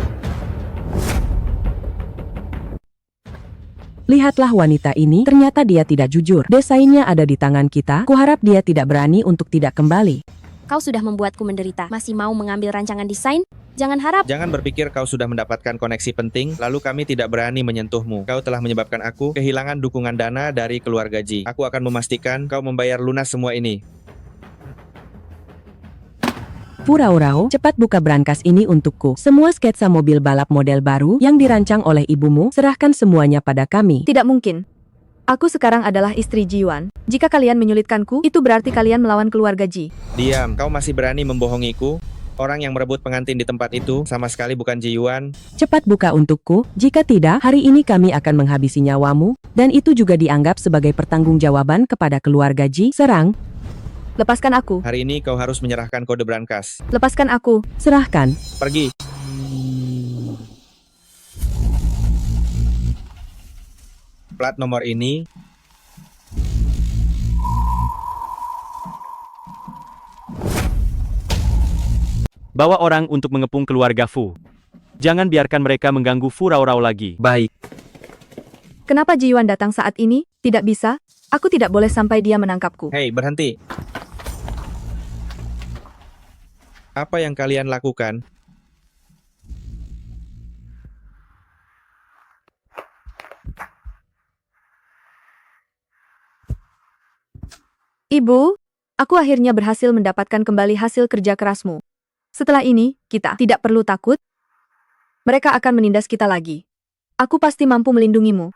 Lihatlah wanita ini, ternyata dia tidak jujur. Desainnya ada di tangan kita, kuharap dia tidak berani untuk tidak kembali. Kau sudah membuatku menderita. Masih mau mengambil rancangan desain? Jangan harap. Jangan berpikir kau sudah mendapatkan koneksi penting, lalu kami tidak berani menyentuhmu. Kau telah menyebabkan aku kehilangan dukungan dana dari keluarga Ji. Aku akan memastikan kau membayar lunas semua ini. Furaorao, cepat buka brankas ini untukku. Semua sketsa mobil balap model baru yang dirancang oleh ibumu, serahkan semuanya pada kami. Tidak mungkin. Aku sekarang adalah istri Ji Yuan. Jika kalian menyulitkanku, itu berarti kalian melawan keluarga Ji. Diam, kau masih berani membohongiku? Orang yang merebut pengantin di tempat itu sama sekali bukan Ji Yuan. Cepat buka untukku, jika tidak, hari ini kami akan menghabisi nyawamu, dan itu juga dianggap sebagai pertanggungjawaban kepada keluarga Ji. Serang. Lepaskan aku. Hari ini kau harus menyerahkan kode brankas. Lepaskan aku. Serahkan. Pergi. Plat nomor ini. Bawa orang untuk mengepung keluarga Fu. Jangan biarkan mereka mengganggu Fu Raurau lagi. Baik. Kenapa Ji Yuan datang saat ini? Tidak bisa. Aku tidak boleh sampai dia menangkapku. Hei, berhenti. Apa yang kalian lakukan? Ibu, aku akhirnya berhasil mendapatkan kembali hasil kerja kerasmu. Setelah ini, kita tidak perlu takut. Mereka akan menindas kita lagi. Aku pasti mampu melindungimu.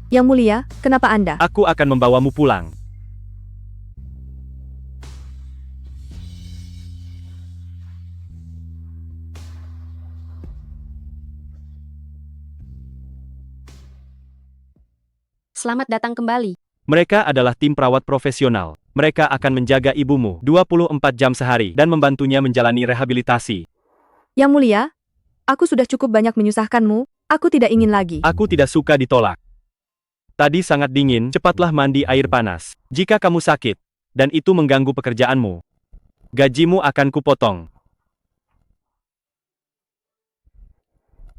Yang mulia, kenapa Anda? Aku akan membawamu pulang. Selamat datang kembali. Mereka adalah tim perawat profesional. Mereka akan menjaga ibumu 24 jam sehari dan membantunya menjalani rehabilitasi. Yang mulia, aku sudah cukup banyak menyusahkanmu. Aku tidak ingin lagi. Aku tidak suka ditolak. Tadi sangat dingin, cepatlah mandi air panas. Jika kamu sakit, dan itu mengganggu pekerjaanmu, gajimu akan kupotong.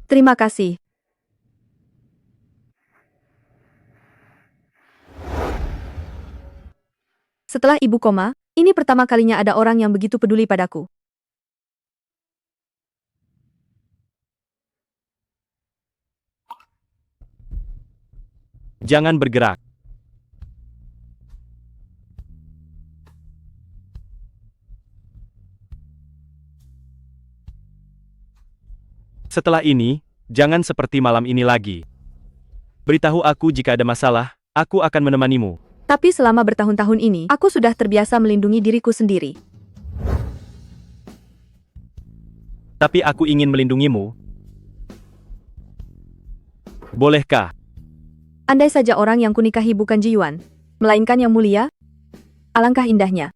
Terima kasih. Setelah ibu koma, ini pertama kalinya ada orang yang begitu peduli padaku. Jangan bergerak. Setelah ini, jangan seperti malam ini lagi. Beritahu aku jika ada masalah, aku akan menemanimu. Tapi selama bertahun-tahun ini, aku sudah terbiasa melindungi diriku sendiri. Tapi aku ingin melindungimu. Bolehkah? Andai saja orang yang kunikahi bukan Ji Yuan, melainkan yang mulia, alangkah indahnya.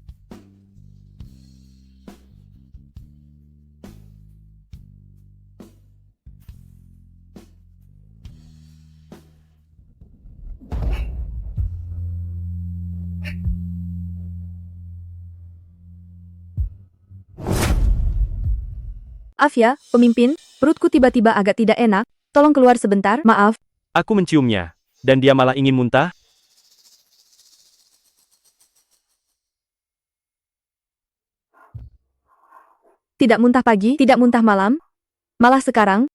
Afia, pemimpin, perutku tiba-tiba agak tidak enak, Tolong keluar sebentar, maaf. Aku menciumnya, dan dia malah ingin muntah. Tidak muntah pagi, tidak muntah malam. Malah sekarang.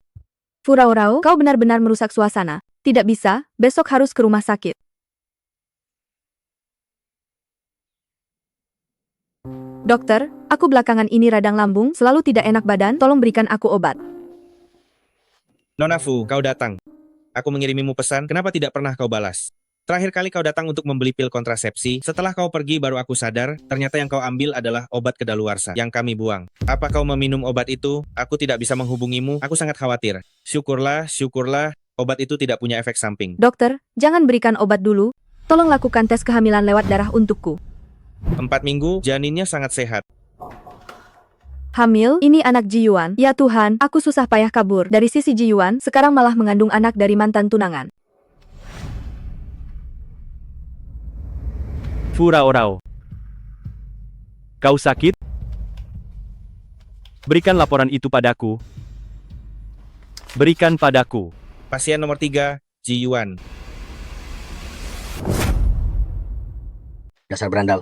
Furaurao, kau benar-benar merusak suasana. Tidak bisa, besok harus ke rumah sakit. Dokter, aku belakangan ini radang lambung, selalu tidak enak badan, tolong berikan aku obat. Nona Fu, kau datang. Aku mengirimimu pesan, kenapa tidak pernah kau balas? Terakhir kali kau datang untuk membeli pil kontrasepsi, setelah kau pergi baru aku sadar, ternyata yang kau ambil adalah obat kedaluarsa yang kami buang. Apa kau meminum obat itu? Aku tidak bisa menghubungimu, aku sangat khawatir. Syukurlah, obat itu tidak punya efek samping. Dokter, jangan berikan obat dulu. Tolong lakukan tes kehamilan lewat darah untukku. 4 minggu, janinnya sangat sehat. Hamil, ini anak Ji Yuan. Ya Tuhan, aku susah payah kabur. Dari sisi Ji Yuan, sekarang malah mengandung anak dari mantan tunangan. Furaurao. Kau sakit? Berikan laporan itu padaku. Berikan padaku. Pasien nomor 3, Ji Yuan. Dasar berandal.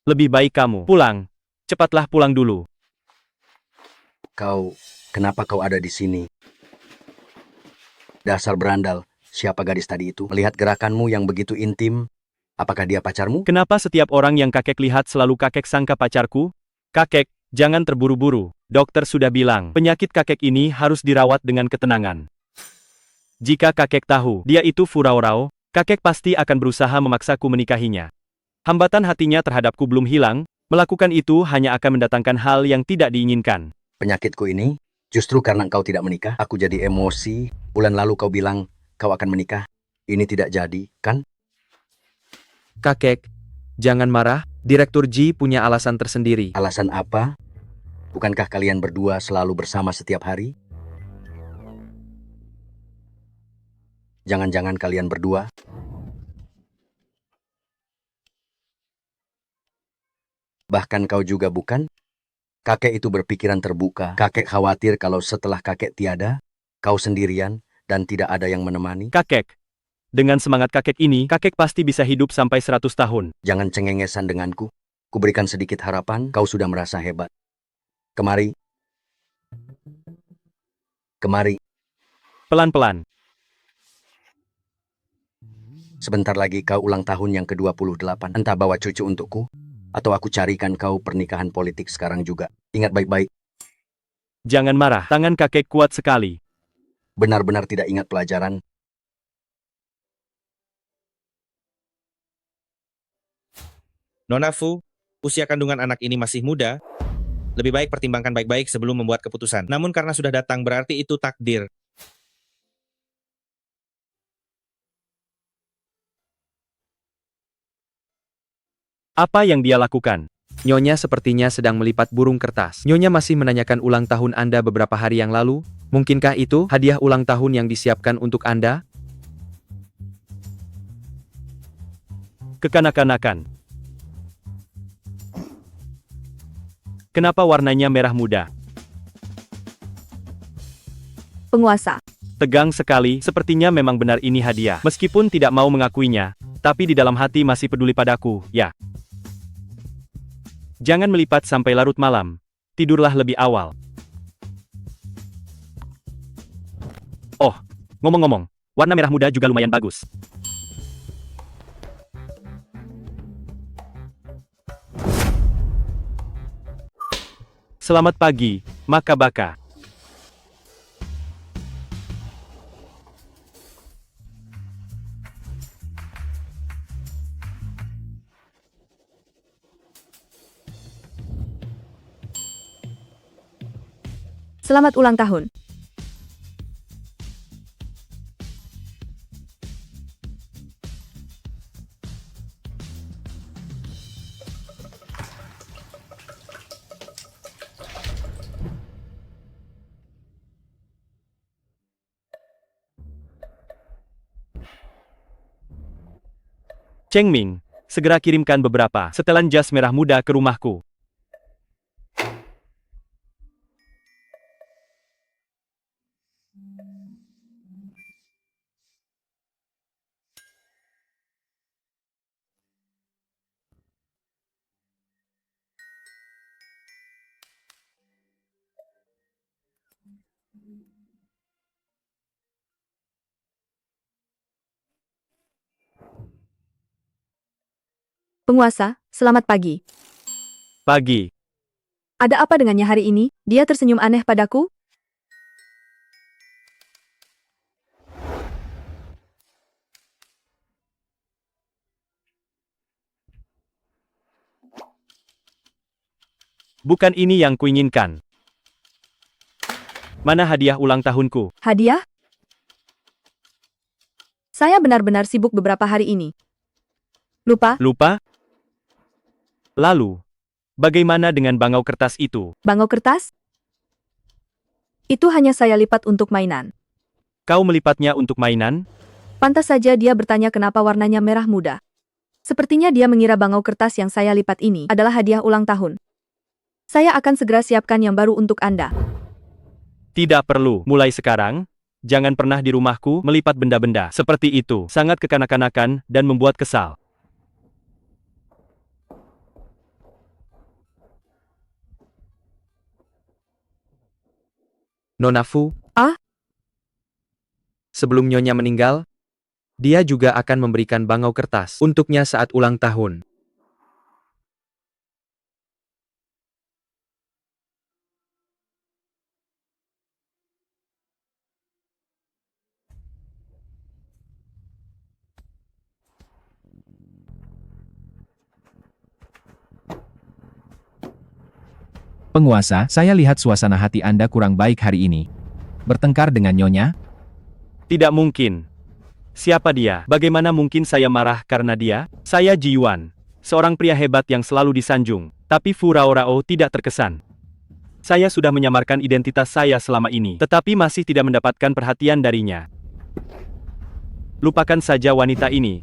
Lebih baik kamu pulang. Cepatlah pulang dulu. Kenapa kau ada di sini? Dasar berandal, siapa gadis tadi itu? Melihat gerakanmu yang begitu intim, apakah dia pacarmu? Kenapa setiap orang yang kakek lihat selalu kakek sangka pacarku? Kakek, jangan terburu-buru. Dokter sudah bilang, penyakit kakek ini harus dirawat dengan ketenangan. Jika kakek tahu dia itu Furaurao, kakek pasti akan berusaha memaksaku menikahinya. Hambatan hatinya terhadapku belum hilang, melakukan itu hanya akan mendatangkan hal yang tidak diinginkan. Penyakitku ini, justru karena engkau tidak menikah, aku jadi emosi. Bulan lalu kau bilang, kau akan menikah. Ini tidak jadi, kan? Kakek, jangan marah, Direktur Ji punya alasan tersendiri. Alasan apa? Bukankah kalian berdua selalu bersama setiap hari? Jangan-jangan kalian berdua bahkan kau juga bukan? Kakek itu berpikiran terbuka. Kakek khawatir kalau setelah kakek tiada, kau sendirian dan tidak ada yang menemani. Kakek, dengan semangat kakek ini, kakek pasti bisa hidup sampai 100 tahun. Jangan cengengesan denganku. Kuberikan sedikit harapan, kau sudah merasa hebat. Kemari. Kemari. Pelan-pelan. Sebentar lagi kau ulang tahun yang ke-28. Entah bawa cucu untukku, atau aku carikan kau pernikahan politik sekarang juga. Ingat baik-baik. Jangan marah, tangan kakek kuat sekali. Benar-benar tidak ingat pelajaran. Nona Fu, usia kandungan anak ini masih muda. Lebih baik pertimbangkan baik-baik sebelum membuat keputusan. Namun karena sudah datang berarti itu takdir. Apa yang dia lakukan? Nyonya sepertinya sedang melipat burung kertas. Nyonya masih menanyakan ulang tahun Anda beberapa hari yang lalu. Mungkinkah itu hadiah ulang tahun yang disiapkan untuk Anda? Kekanak-kanakan. Kenapa warnanya merah muda? Penguasa. Tegang sekali, sepertinya memang benar ini hadiah. Meskipun tidak mau mengakuinya, tapi di dalam hati masih peduli padaku, ya. Jangan melipat sampai larut malam. Tidurlah lebih awal. Oh, ngomong-ngomong, warna merah muda juga lumayan bagus. Selamat pagi, Makabaka. Selamat ulang tahun. Cheng Ming, segera kirimkan beberapa setelan jas merah muda ke rumahku. Penguasa, selamat pagi. Pagi. Ada apa dengannya hari ini? Dia tersenyum aneh padaku? Bukan ini yang kuinginkan. Mana hadiah ulang tahunku? Hadiah? Saya benar-benar sibuk beberapa hari ini. Lupa, Lupa? Lalu, bagaimana dengan bangau kertas itu? bangau kertas? Itu hanya saya lipat untuk mainan. Kau melipatnya untuk mainan? Pantas saja dia bertanya kenapa warnanya merah muda. Sepertinya dia mengira bangau kertas yang saya lipat ini adalah hadiah ulang tahun. Saya akan segera siapkan yang baru untuk Anda. Tidak perlu. Mulai sekarang, jangan pernah di rumahku melipat benda-benda seperti itu. Sangat kekanak-kanakan dan membuat kesal. Nona Fu. Ah? Sebelum Nyonya meninggal, dia juga akan memberikan bangau kertas untuknya saat ulang tahun. Penguasa, saya lihat suasana hati Anda kurang baik hari ini. Bertengkar dengan Nyonya? Tidak mungkin. Siapa dia? Bagaimana mungkin saya marah karena dia? Saya Ji Yuan, seorang pria hebat yang selalu disanjung. Tapi Fu Raorao tidak terkesan. Saya sudah menyamarkan identitas saya selama ini, tetapi masih tidak mendapatkan perhatian darinya. Lupakan saja wanita ini.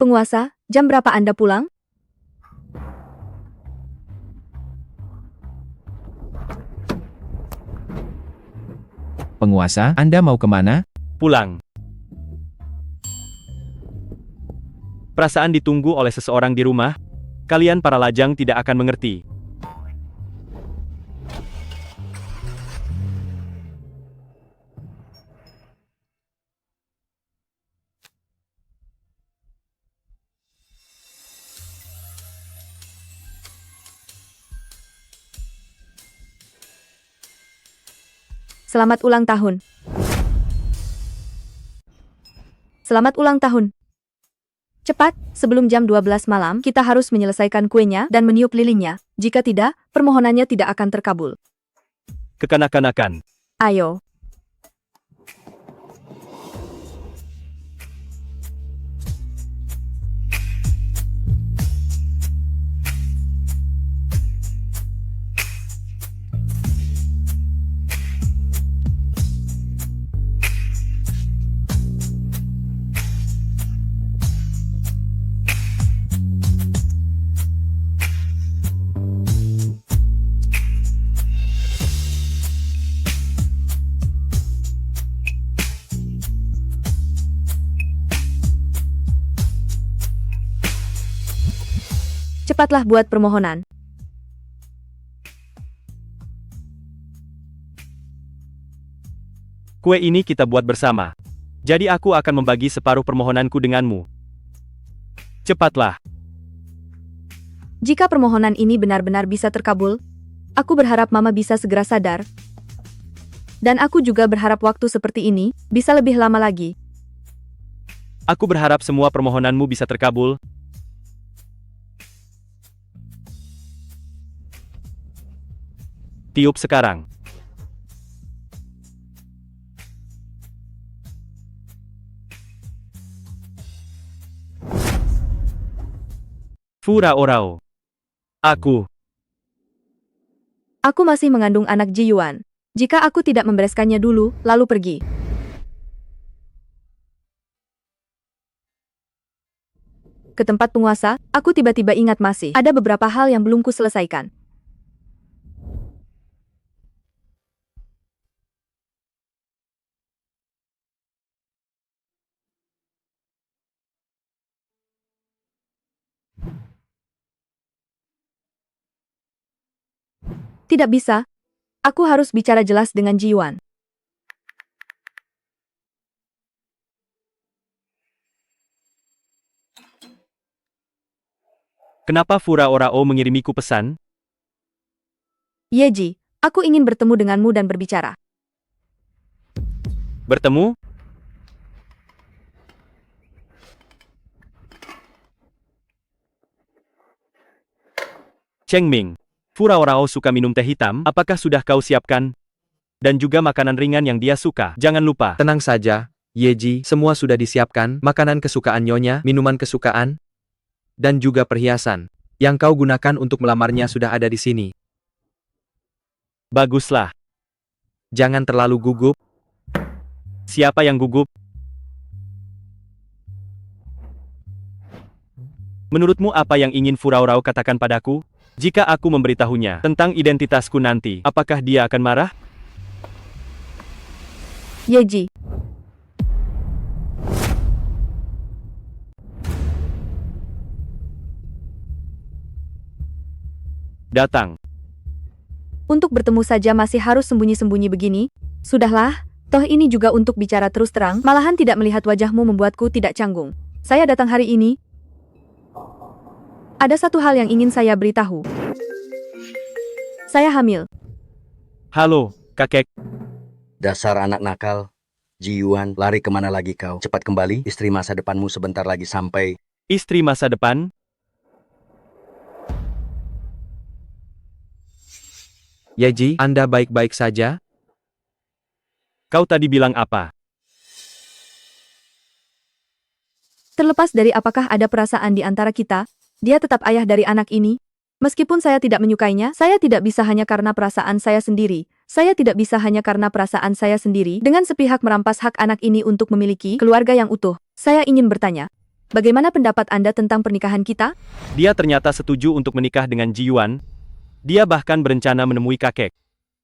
Penguasa, jam berapa Anda pulang? Penguasa, Anda mau kemana? Pulang. Perasaan ditunggu oleh seseorang di rumah, kalian para lajang tidak akan mengerti. Selamat ulang tahun. Selamat ulang tahun. Cepat, sebelum jam 12 malam, kita harus menyelesaikan kuenya dan meniup lilinnya. Jika tidak, permohonannya tidak akan terkabul. Kekanak-kanakan. Ayo. Cepatlah buat permohonan. Kue ini kita buat bersama. Jadi aku akan membagi separuh permohonanku denganmu. Cepatlah. Jika permohonan ini benar-benar bisa terkabul, aku berharap Mama bisa segera sadar. Dan aku juga berharap waktu seperti ini bisa lebih lama lagi. Aku berharap semua permohonanmu bisa terkabul. Tiup sekarang. Fu Raorao. Aku masih mengandung anak Ji Yuan. Jika aku tidak membereskannya dulu, lalu pergi. Ke tempat penguasa, aku tiba-tiba ingat masih ada beberapa hal yang belum ku selesaikan. Tidak bisa. Aku harus bicara jelas dengan Ji Yuan. Kenapa Furao Rao mengirimiku pesan? Yeji, aku ingin bertemu denganmu dan berbicara. Bertemu? Cheng Ming, Furao Rao suka minum teh hitam, apakah sudah kau siapkan? Dan juga makanan ringan yang dia suka, jangan lupa. Tenang saja, Yeji, semua sudah disiapkan, makanan kesukaan Nyonya, minuman kesukaan, dan juga perhiasan. Yang kau gunakan untuk melamarnya sudah ada di sini. Baguslah. Jangan terlalu gugup. Siapa yang gugup? Menurutmu apa yang ingin Furao Rao katakan padaku? Jika aku memberitahunya tentang identitasku nanti, apakah dia akan marah? Yeji, Datang. untuk bertemu saja masih harus sembunyi-sembunyi begini? Sudahlah, toh ini juga untuk bicara terus terang, malahan tidak melihat wajahmu membuatku tidak canggung. Saya datang hari ini. Ada satu hal yang ingin saya beritahu. Saya hamil. Halo, kakek. Dasar anak nakal. Ji Yuan, lari kemana lagi kau? Cepat kembali, istri masa depanmu sebentar lagi sampai. Istri masa depan? Yeji, Anda baik-baik saja? Kau tadi bilang apa? Terlepas dari apakah ada perasaan di antara kita, dia tetap ayah dari anak ini. Meskipun saya tidak menyukainya, saya tidak bisa hanya karena perasaan saya sendiri. Saya tidak bisa hanya karena perasaan saya sendiri dengan sepihak merampas hak anak ini untuk memiliki keluarga yang utuh. Saya ingin bertanya, bagaimana pendapat Anda tentang pernikahan kita? Dia ternyata setuju untuk menikah dengan Ji Yuan. Dia bahkan berencana menemui kakek.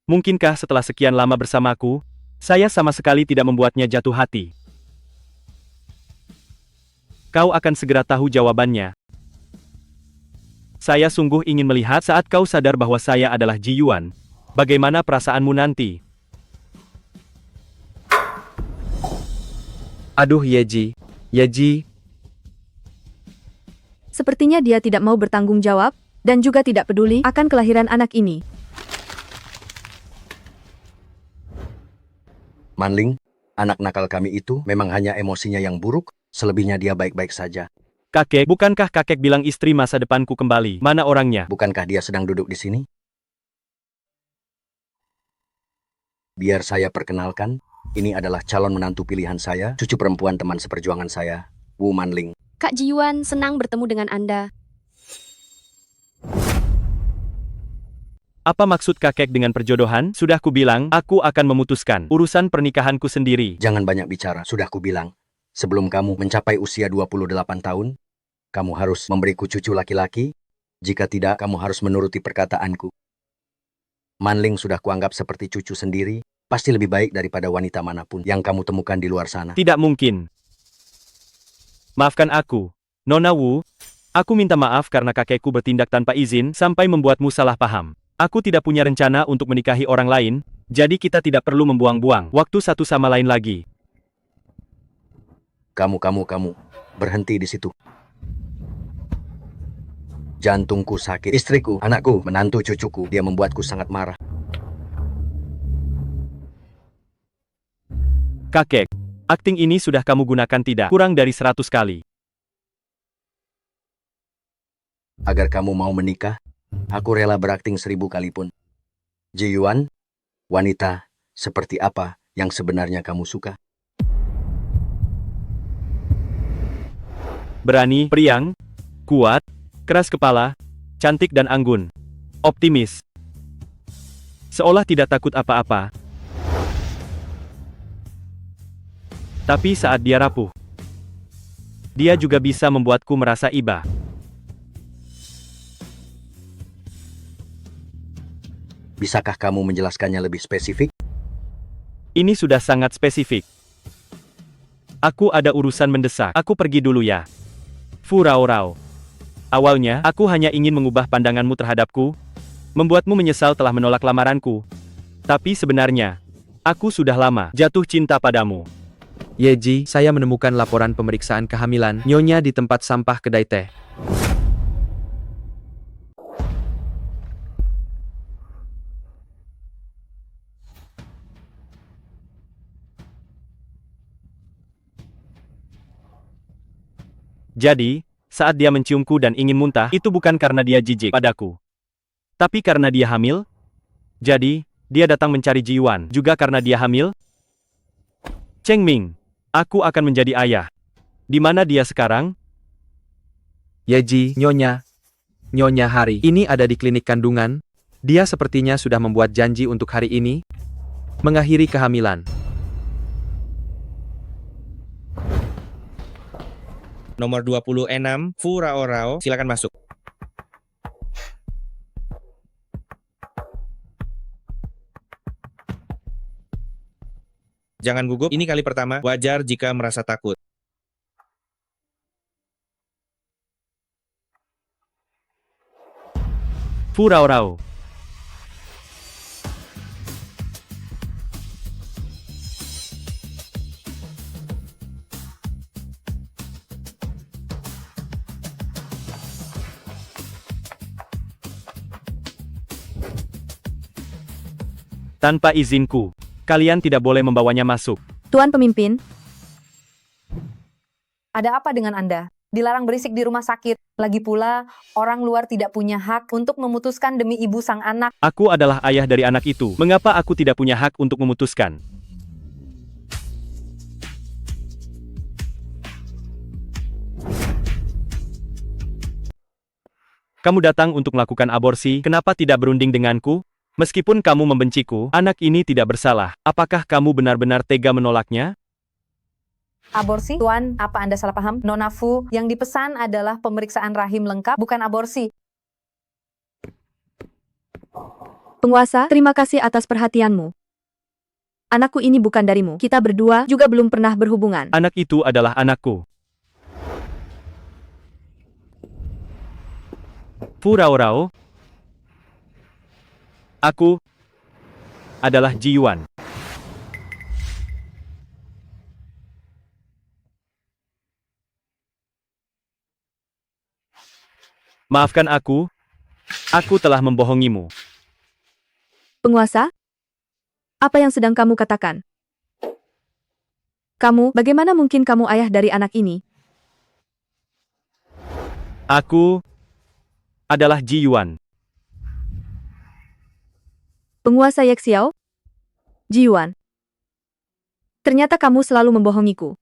Mungkinkah setelah sekian lama bersamaku, saya sama sekali tidak membuatnya jatuh hati? Kau akan segera tahu jawabannya. Saya sungguh ingin melihat saat kau sadar bahwa saya adalah Ji Yuan. Bagaimana perasaanmu nanti? Aduh Yeji. Yeji, Sepertinya dia tidak mau bertanggung jawab, dan juga tidak peduli akan kelahiran anak ini. Manling, anak nakal kami itu memang hanya emosinya yang buruk, selebihnya dia baik-baik saja. Kakek, bukankah kakek bilang istri masa depanku kembali? Mana orangnya? Bukankah dia sedang duduk di sini? Biar saya perkenalkan, ini adalah calon menantu pilihan saya, cucu perempuan teman seperjuangan saya, Wu Manling. Kak Ji Yuan senang bertemu dengan Anda. Apa maksud kakek dengan perjodohan? Sudah kubilang, aku akan memutuskan urusan pernikahanku sendiri. Jangan banyak bicara, sudah kubilang. Sebelum kamu mencapai usia 28 tahun, kamu harus memberiku cucu laki-laki. Jika tidak, kamu harus menuruti perkataanku. Manling sudah kuanggap seperti cucu sendiri, pasti lebih baik daripada wanita manapun yang kamu temukan di luar sana. Tidak mungkin. Maafkan aku, Nona Wu. Aku minta maaf karena kakekku bertindak tanpa izin sampai membuatmu salah paham. Aku tidak punya rencana untuk menikahi orang lain, jadi kita tidak perlu membuang-buang waktu satu sama lain lagi. Kamu, berhenti di situ. Jantungku sakit, istriku, anakku, menantu cucuku, dia membuatku sangat marah. Kakek, akting ini sudah kamu gunakan tidak kurang dari 100 kali. Agar kamu mau menikah, aku rela berakting 1000 kali pun. Ji Yuan, wanita, seperti apa yang sebenarnya kamu suka? Berani, periang, kuat, keras kepala, cantik dan anggun. Optimis. Seolah tidak takut apa-apa. Tapi saat dia rapuh, dia juga bisa membuatku merasa iba. Bisakah kamu menjelaskannya lebih spesifik? Ini sudah sangat spesifik. Aku ada urusan mendesak. Aku pergi dulu ya. Furao Rao. Awalnya, aku hanya ingin mengubah pandanganmu terhadapku, membuatmu menyesal telah menolak lamaranku. Tapi sebenarnya, aku sudah lama jatuh cinta padamu. Yeji, saya menemukan laporan pemeriksaan kehamilan Nyonya di tempat sampah kedai teh. Jadi, saat dia menciumku dan ingin muntah, itu bukan karena dia jijik padaku. Tapi karena dia hamil? Jadi, dia datang mencari Ji Yuan juga karena dia hamil? Cheng Ming, aku akan menjadi ayah. Di mana dia sekarang? Ya Ji, Nyonya Hari ini ada di klinik kandungan. Dia sepertinya sudah membuat janji untuk hari ini mengakhiri kehamilan. Nomor 26, Fu Rao Rao, silakan masuk. Jangan gugup, ini kali pertama, wajar jika merasa takut. Fu Rao Rao. Tanpa izinku, kalian tidak boleh membawanya masuk. Tuan pemimpin, Ada apa dengan Anda? Dilarang berisik di rumah sakit. Lagi pula, orang luar tidak punya hak untuk memutuskan demi ibu sang anak. Aku adalah ayah dari anak itu. Mengapa aku tidak punya hak untuk memutuskan? Kamu datang untuk melakukan aborsi, kenapa tidak berunding denganku? Meskipun kamu membenciku, anak ini tidak bersalah. Apakah kamu benar-benar tega menolaknya? Aborsi? Tuan, apa Anda salah paham? Nona Fu, yang dipesan adalah pemeriksaan rahim lengkap, bukan aborsi. penguasa, terima kasih atas perhatianmu. Anakku ini bukan darimu. Kita berdua juga belum pernah berhubungan. Anak itu adalah anakku. Fu Rao Rao. Aku adalah Ji Yuan. Maafkan aku telah membohongimu. Penguasa? Apa yang sedang kamu katakan? Kamu, bagaimana mungkin kamu ayah dari anak ini? Aku adalah Ji Yuan. Penguasa Yexiao? Ji Yuan. Ternyata kamu selalu membohongiku.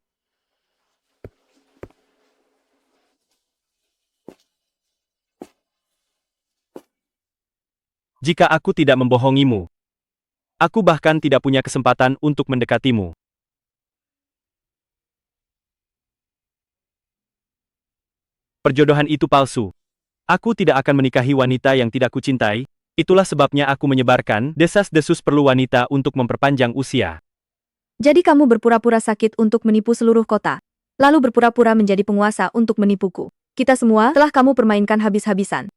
Jika aku tidak membohongimu, aku bahkan tidak punya kesempatan untuk mendekatimu. Perjodohan itu palsu. Aku tidak akan menikahi wanita yang tidak kucintai, itulah sebabnya aku menyebarkan desas-desus perlu wanita untuk memperpanjang usia. Jadi kamu berpura-pura sakit untuk menipu seluruh kota. Lalu berpura-pura menjadi penguasa untuk menipuku. Kita semua telah kamu permainkan habis-habisan.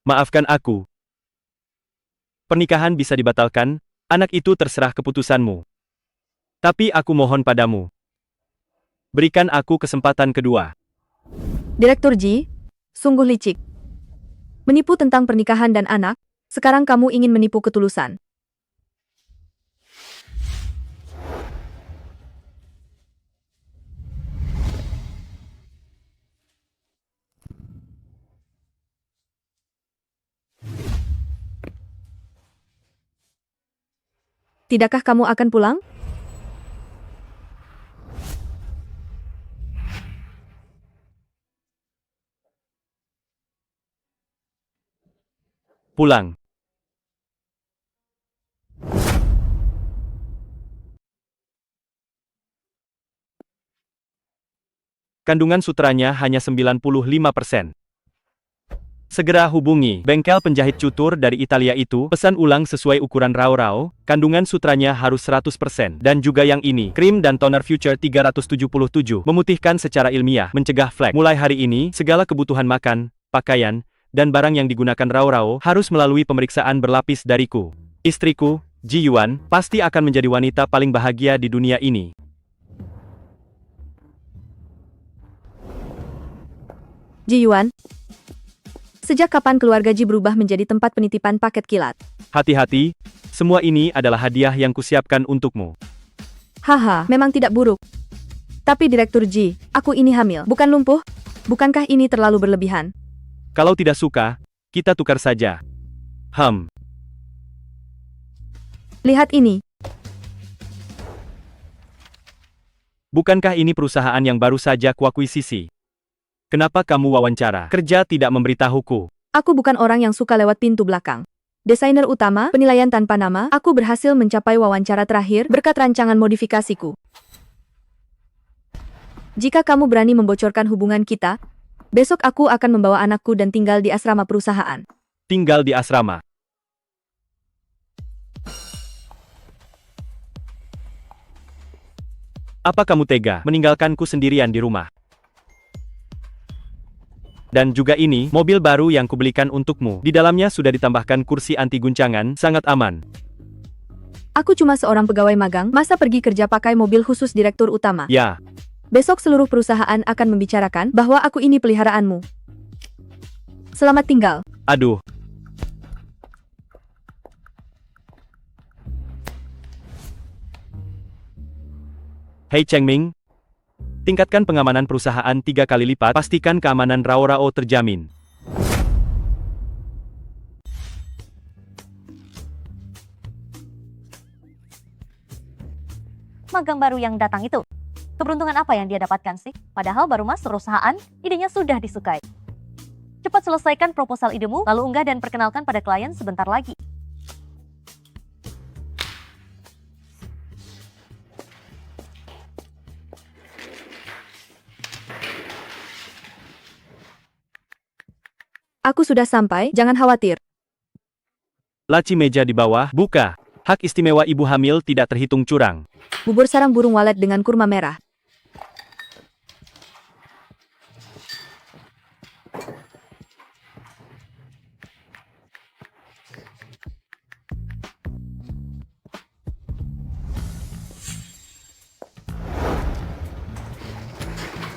Maafkan aku. Pernikahan bisa dibatalkan, anak itu terserah keputusanmu. Tapi aku mohon padamu. Berikan aku kesempatan kedua. Direktur Ji, sungguh licik. Menipu tentang pernikahan dan anak, sekarang kamu ingin menipu ketulusan. Tidakkah kamu akan pulang? Pulang. Kandungan sutranya hanya 95%. Segera hubungi bengkel penjahit cutur dari Italia itu, pesan ulang sesuai ukuran Rao-Rao, kandungan sutranya harus 100%. Dan juga yang ini, krim dan toner Future 377, memutihkan secara ilmiah, mencegah flek. Mulai hari ini, segala kebutuhan makan, pakaian, dan barang yang digunakan Rao-Rao harus melalui pemeriksaan berlapis dariku. Istriku, Ji Yuan, pasti akan menjadi wanita paling bahagia di dunia ini. Ji Yuan, sejak kapan keluarga Ji berubah menjadi tempat penitipan paket kilat? Hati-hati, semua ini adalah hadiah yang kusiapkan untukmu. Haha, memang tidak buruk. Tapi Direktur Ji, aku ini hamil, bukan lumpuh? Bukankah ini terlalu berlebihan? Kalau tidak suka, kita tukar saja. Lihat ini. Bukankah ini perusahaan yang baru saja kuakuisisi? Kenapa kamu wawancara kerja tidak memberitahuku? Aku bukan orang yang suka lewat pintu belakang. Desainer utama, penilaian tanpa nama, aku berhasil mencapai wawancara terakhir berkat rancangan modifikasiku. Jika kamu berani membocorkan hubungan kita, besok aku akan membawa anakku dan tinggal di asrama perusahaan. Tinggal di asrama. Apa kamu tega meninggalkanku sendirian di rumah? Dan juga ini, mobil baru yang kubelikan untukmu. Di dalamnya sudah ditambahkan kursi anti guncangan, sangat aman. Aku cuma seorang pegawai magang, masa pergi kerja pakai mobil khusus direktur utama? Ya. Besok seluruh perusahaan akan membicarakan bahwa aku ini peliharaanmu. Selamat tinggal. Aduh. Hei Cheng Ming. Tingkatkan pengamanan perusahaan 3 kali lipat, pastikan keamanan Rao-Rao terjamin. Magang baru yang datang itu. Keberuntungan apa yang dia dapatkan sih? Padahal baru masuk perusahaan, idenya sudah disukai. Cepat selesaikan proposal idemu, lalu unggah dan perkenalkan pada klien sebentar lagi. Aku sudah sampai, jangan khawatir. Laci meja di bawah, buka. Hak istimewa ibu hamil tidak terhitung curang. Bubur sarang burung walet dengan kurma merah.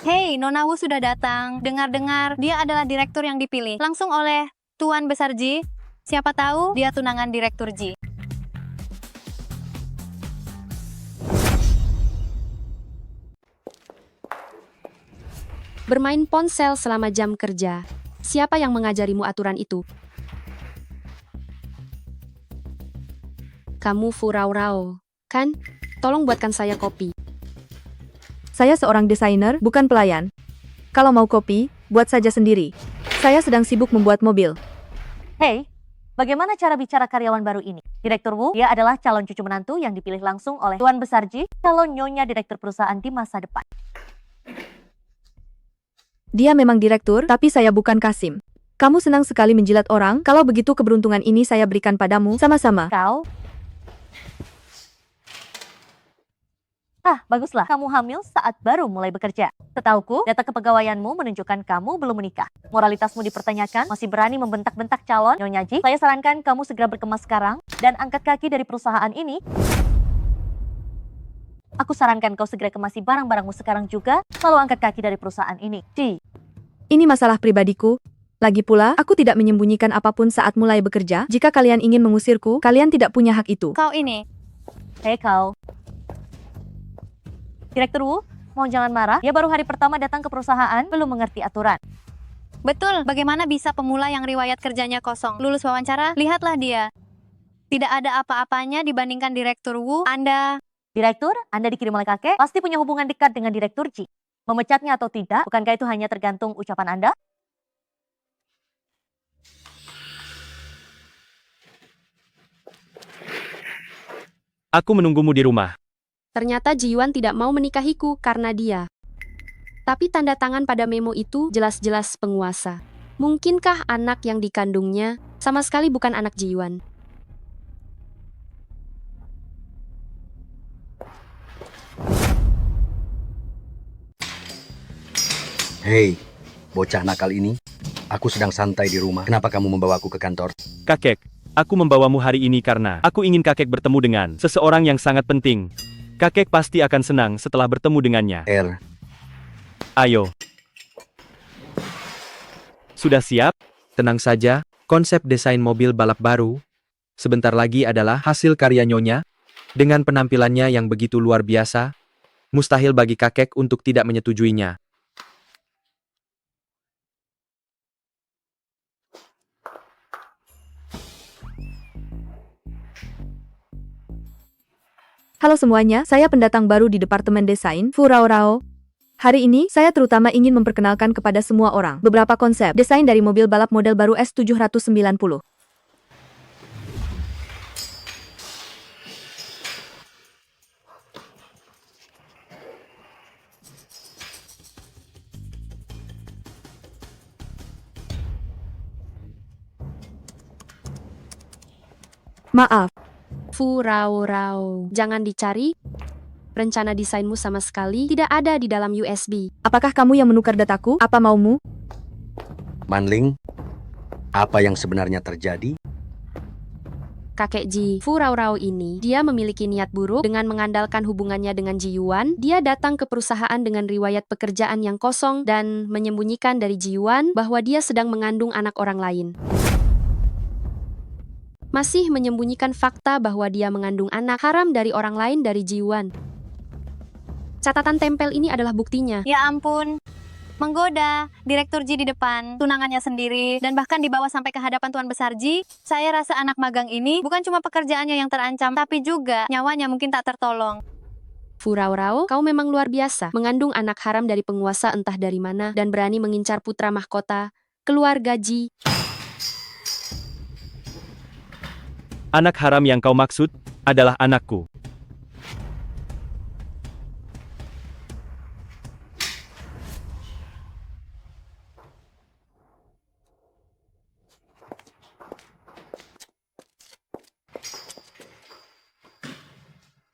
Hei, Nona Wu sudah datang. Dengar-dengar, dia adalah direktur yang dipilih langsung oleh Tuan Besar Ji. Siapa tahu dia tunangan Direktur Ji. Bermain ponsel selama jam kerja. Siapa yang mengajarimu aturan itu? Kamu Fu Rao-Rao, kan? Tolong buatkan saya kopi. Saya seorang desainer, bukan pelayan. Kalau mau kopi, buat saja sendiri. Saya sedang sibuk membuat mobil. Hei, bagaimana cara bicara karyawan baru ini? Direktur Wu, dia adalah calon cucu menantu yang dipilih langsung oleh Tuan Besar Ji, calon nyonya direktur perusahaan di masa depan. Dia memang direktur, tapi saya bukan Kasim. Kamu senang sekali menjilat orang, kalau begitu keberuntungan ini saya berikan padamu, sama-sama. Kau? Baguslah, kamu hamil saat baru mulai bekerja. Setauku, data kepegawaianmu menunjukkan kamu belum menikah. Moralitasmu dipertanyakan, masih berani membentak-bentak calon Nyonya Ji. Saya sarankan kamu segera berkemas sekarang, dan angkat kaki dari perusahaan ini. Aku sarankan kau segera kemasi barang-barangmu sekarang juga, lalu angkat kaki dari perusahaan ini. Ji. Ini masalah pribadiku. Lagi pula, aku tidak menyembunyikan apapun saat mulai bekerja. Jika kalian ingin mengusirku, kalian tidak punya hak itu. Kau ini. Hei kau. Direktur Wu, mau jangan marah, dia baru hari pertama datang ke perusahaan, belum mengerti aturan. Betul, bagaimana bisa pemula yang riwayat kerjanya kosong lulus wawancara? Lihatlah dia. Tidak ada apa-apanya dibandingkan Direktur Wu. Direktur, Anda dikirim oleh kakek, pasti punya hubungan dekat dengan Direktur Ji. Memecatnya atau tidak, bukankah itu hanya tergantung ucapan Anda? Aku menunggumu di rumah. Ternyata Ji Yuan tidak mau menikahiku karena dia. Tapi tanda tangan pada memo itu jelas-jelas penguasa. Mungkinkah anak yang dikandungnya sama sekali bukan anak Ji Yuan? Hei, bocah nakal ini. Aku sedang santai di rumah. Kenapa kamu membawaku ke kantor? Kakek, aku membawamu hari ini karena aku ingin kakek bertemu dengan seseorang yang sangat penting. Kakek pasti akan senang setelah bertemu dengannya. Ayo. Sudah siap? Tenang saja, konsep desain mobil balap baru sebentar lagi adalah hasil karya Nyonya. Dengan penampilannya yang begitu luar biasa, mustahil bagi kakek untuk tidak menyetujuinya. Halo semuanya, saya pendatang baru di Departemen Desain, Fu Rao Rao. Hari ini, saya terutama ingin memperkenalkan kepada semua orang beberapa konsep desain dari mobil balap model baru S790. Maaf, Fu Rao Rao, jangan dicari. Rencana desainmu sama sekali tidak ada di dalam USB. apakah kamu yang menukar dataku? Apa maumu? Manling, apa yang sebenarnya terjadi? Kakek Ji, Fu Rao Rao ini, dia memiliki niat buruk dengan mengandalkan hubungannya dengan Ji Yuan. Dia datang ke perusahaan dengan riwayat pekerjaan yang kosong dan menyembunyikan dari Ji Yuan bahwa dia sedang mengandung anak orang lain. Masih menyembunyikan fakta bahwa dia mengandung anak haram dari orang lain dari Ji Yuan. Catatan tempel ini adalah buktinya. Ya ampun. Menggoda, Direktur Ji di depan, tunangannya sendiri, dan bahkan dibawa sampai ke hadapan Tuan Besar Ji. Saya rasa anak magang ini bukan cuma pekerjaannya yang terancam, tapi juga nyawanya mungkin tak tertolong. Fu Rao Rao, kau memang luar biasa. Mengandung anak haram dari penguasa entah dari mana dan berani mengincar putra mahkota, keluarga Ji. Anak haram yang kau maksud adalah anakku.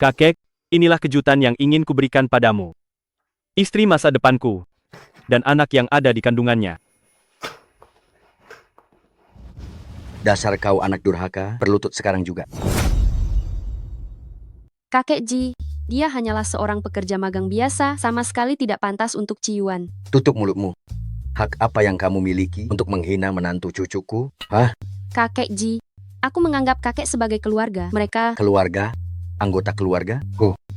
Kakek, inilah kejutan yang ingin kuberikan padamu. Istri masa depanku, dan anak yang ada di kandungannya. Dasar kau anak durhaka, berlutut sekarang juga. Kakek Ji, dia hanyalah seorang pekerja magang biasa, sama sekali tidak pantas untuk Ji Yuan. Tutup mulutmu. Hak apa yang kamu miliki untuk menghina menantu cucuku? Hah? Kakek Ji, aku menganggap kakek sebagai keluarga. Mereka... Keluarga? Anggota keluarga?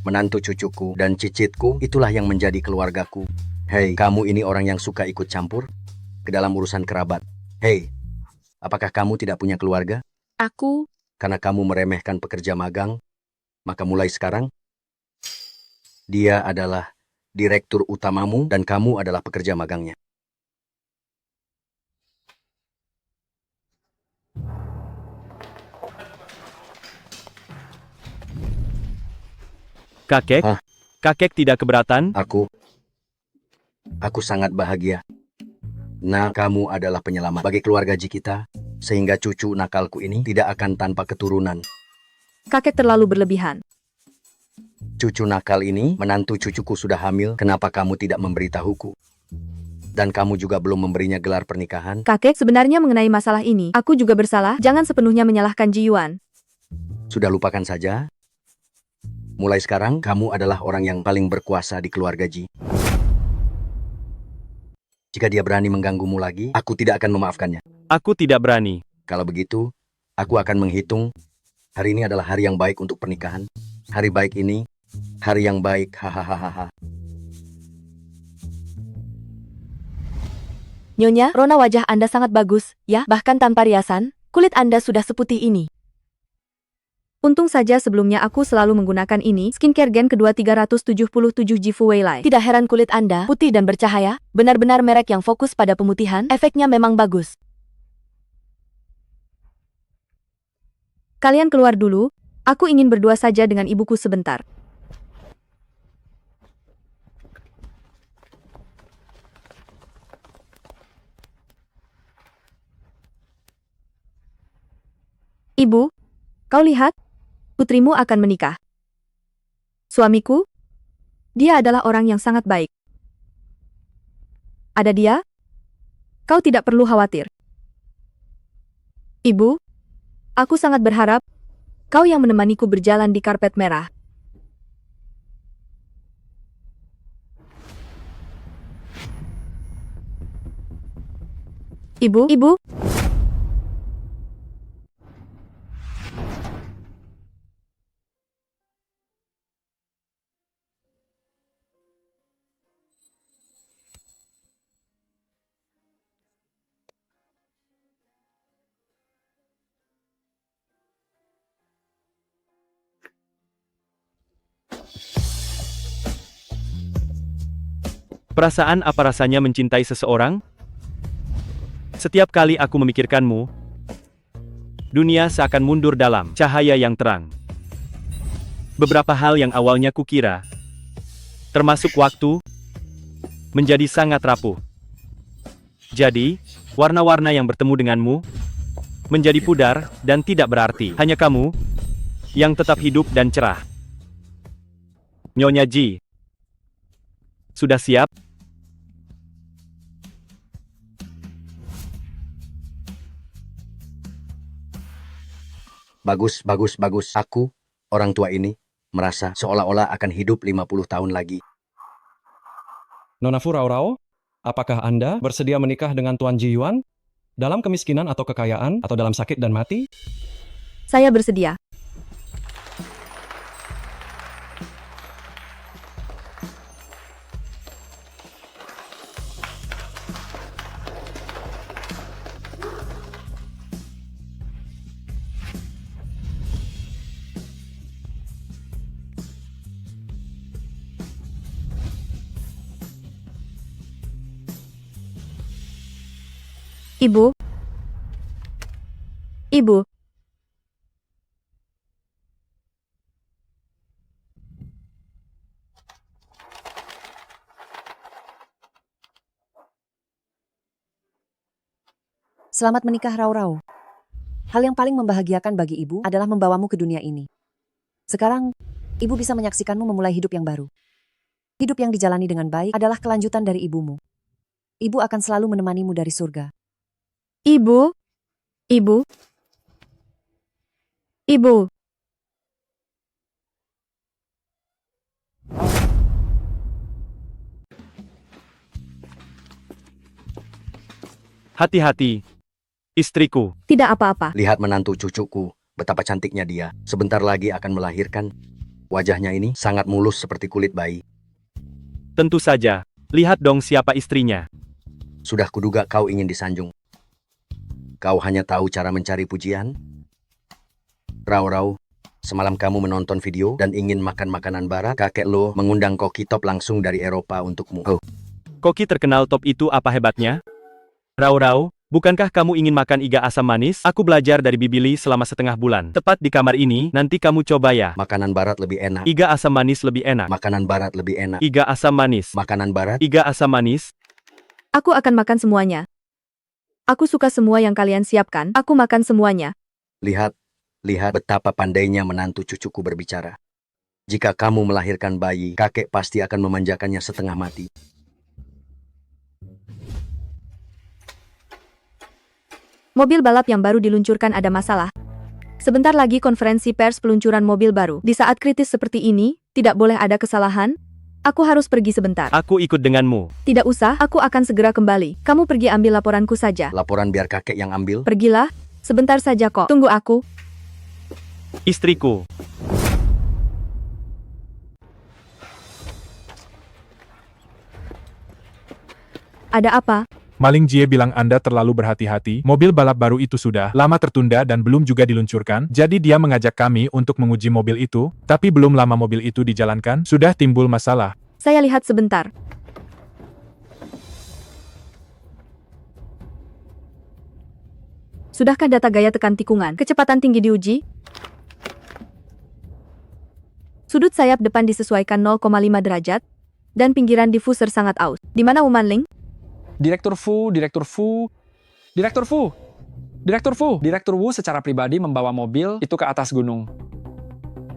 Menantu cucuku dan cicitku, itulah yang menjadi keluargaku. Hei, kamu ini orang yang suka ikut campur ke dalam urusan kerabat. Hei, apakah kamu tidak punya keluarga? Aku... Karena kamu meremehkan pekerja magang, maka mulai sekarang, dia adalah direktur utamamu dan kamu adalah pekerja magangnya. Kakek? Hah? Kakek tidak keberatan? Aku sangat bahagia. Nah, kamu adalah penyelamat bagi keluarga Ji kita, sehingga cucu nakalku ini tidak akan tanpa keturunan. Kakek terlalu berlebihan. Cucu nakal ini, menantu cucuku sudah hamil, kenapa kamu tidak memberitahuku? Dan kamu juga belum memberinya gelar pernikahan? Kakek, sebenarnya mengenai masalah ini, aku juga bersalah, jangan sepenuhnya menyalahkan Ji Yuan. Sudah lupakan saja. Mulai sekarang, kamu adalah orang yang paling berkuasa di keluarga Ji. Jika dia berani mengganggumu lagi, aku tidak akan memaafkannya. Aku tidak berani. Kalau begitu, aku akan menghitung. Hari ini adalah hari yang baik untuk pernikahan. Hari baik ini, hari yang baik, hahaha. Nyonya, rona wajah Anda sangat bagus, ya, bahkan tanpa riasan, kulit Anda sudah seputih ini. Untung saja sebelumnya aku selalu menggunakan ini, skincare gen kedua 377 Jifu Weilai. Tidak heran kulit Anda putih dan bercahaya, benar-benar merek yang fokus pada pemutihan, efeknya memang bagus. Kalian keluar dulu, aku ingin berdua saja dengan ibuku sebentar. Ibu, kau lihat? Putrimu akan menikah. Suamiku? Dia adalah orang yang sangat baik. Ada dia? Kau tidak perlu khawatir. Ibu, aku sangat berharap kau yang menemaniku berjalan di karpet merah. Ibu. Perasaan apa rasanya mencintai seseorang? Setiap kali aku memikirkanmu, dunia seakan mundur dalam cahaya yang terang. Beberapa hal yang awalnya kukira, termasuk waktu, menjadi sangat rapuh. Jadi, warna-warna yang bertemu denganmu, menjadi pudar dan tidak berarti. Hanya kamu, yang tetap hidup dan cerah. Nyonya Ji, sudah siap? Bagus, bagus, bagus. Aku, orang tua ini, merasa seolah-olah akan hidup 50 tahun lagi. Nona Fu Rao, apakah Anda bersedia menikah dengan Tuan Ji Yuan? Dalam kemiskinan atau kekayaan, atau dalam sakit dan mati? Saya bersedia. Ibu. Ibu. Selamat menikah, Rao. Hal yang paling membahagiakan bagi ibu adalah membawamu ke dunia ini. Sekarang, ibu bisa menyaksikanmu memulai hidup yang baru. Hidup yang dijalani dengan baik adalah kelanjutan dari ibumu. Ibu akan selalu menemanimu dari surga. Ibu. Ibu. Ibu. Hati-hati, istriku. Tidak apa-apa. Lihat menantu cucuku, betapa cantiknya dia. Sebentar lagi akan melahirkan. Wajahnya ini sangat mulus seperti kulit bayi. Tentu saja. Lihat dong siapa istrinya. Sudah kuduga kau ingin disanjung. Kau hanya tahu cara mencari pujian? Rao, semalam kamu menonton video dan ingin makan makanan barat. Kakek lo mengundang koki top langsung dari Eropa untukmu. Oh. Koki terkenal top itu apa hebatnya? Rao, bukankah kamu ingin makan iga asam manis? Aku belajar dari Bibili selama setengah bulan. Tepat di kamar ini, nanti kamu coba ya. Makanan barat lebih enak. Iga asam manis lebih enak. Makanan barat lebih enak. Iga asam manis. Makanan barat. Iga asam manis. Aku akan makan semuanya. Aku suka semua yang kalian siapkan. Aku makan semuanya. Lihat betapa pandainya menantu cucuku berbicara. Jika kamu melahirkan bayi, kakek pasti akan memanjakannya setengah mati. Mobil balap yang baru diluncurkan ada masalah. Sebentar lagi konferensi pers peluncuran mobil baru. Di saat kritis seperti ini, tidak boleh ada kesalahan. Aku harus pergi sebentar. Aku ikut denganmu. Tidak usah, aku akan segera kembali. Kamu pergi ambil laporanku saja. Laporan biar kakek yang ambil. Pergilah, sebentar saja kok. Tunggu aku. Istriku. Ada apa? Maling Jie bilang Anda terlalu berhati-hati. Mobil balap baru itu sudah lama tertunda dan belum juga diluncurkan. Jadi dia mengajak kami untuk menguji mobil itu. Tapi belum lama mobil itu dijalankan, sudah timbul masalah. Saya lihat sebentar. Sudahkah data gaya tekan tikungan? Kecepatan tinggi diuji? Sudut sayap depan disesuaikan 0,5 derajat. Dan pinggiran diffuser sangat aus. Di mana Wu Manling? Direktur Wu secara pribadi membawa mobil itu ke atas gunung.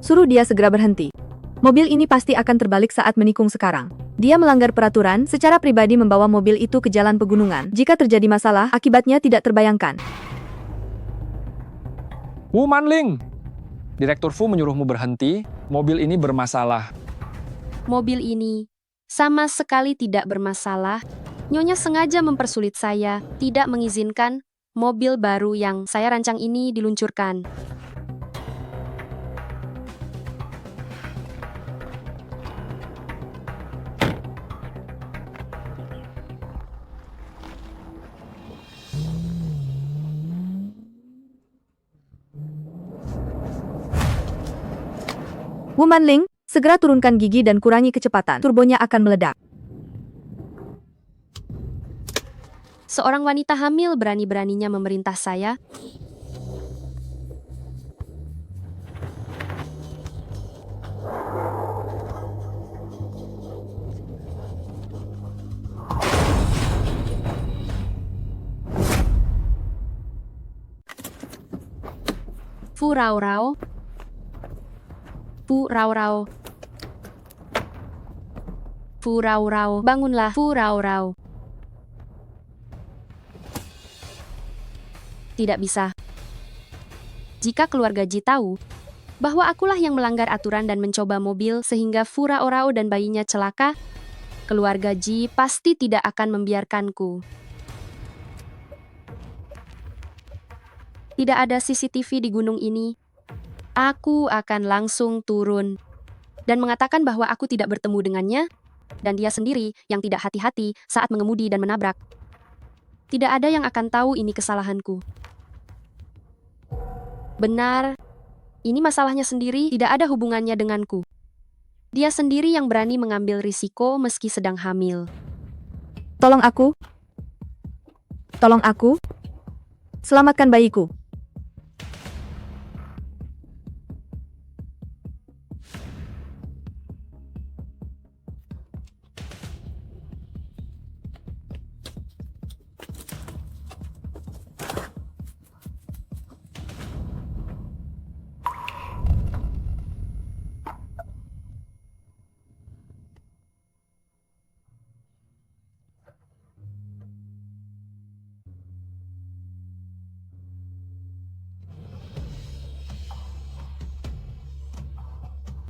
Suruh dia segera berhenti. Mobil ini pasti akan terbalik saat menikung sekarang. Dia melanggar peraturan, secara pribadi membawa mobil itu ke jalan pegunungan. Jika terjadi masalah, akibatnya tidak terbayangkan. Wu Manling! Direktur Fu menyuruhmu berhenti, mobil ini bermasalah. Mobil ini sama sekali tidak bermasalah. Nyonya sengaja mempersulit saya, tidak mengizinkan mobil baru yang saya rancang ini diluncurkan. Wu Manling, segera turunkan gigi dan kurangi kecepatan. Turbonya akan meledak. Seorang wanita hamil berani-beraninya memerintah saya. Fu Rao Rao. Fu Rao Rao. Fu Rao Rao. Bangunlah, Fu Rao Rao. Tidak bisa. Jika keluarga Ji tahu bahwa akulah yang melanggar aturan dan mencoba mobil sehingga Fu Rao Rao dan bayinya celaka, keluarga Ji pasti tidak akan membiarkanku. Tidak ada CCTV di gunung ini. Aku akan langsung turun dan mengatakan bahwa aku tidak bertemu dengannya dan dia sendiri yang tidak hati-hati saat mengemudi dan menabrak. Tidak ada yang akan tahu ini kesalahanku. Benar, ini masalahnya sendiri, tidak ada hubungannya denganku. Dia sendiri yang berani mengambil risiko meski sedang hamil. Tolong aku. Tolong aku. Selamatkan bayiku.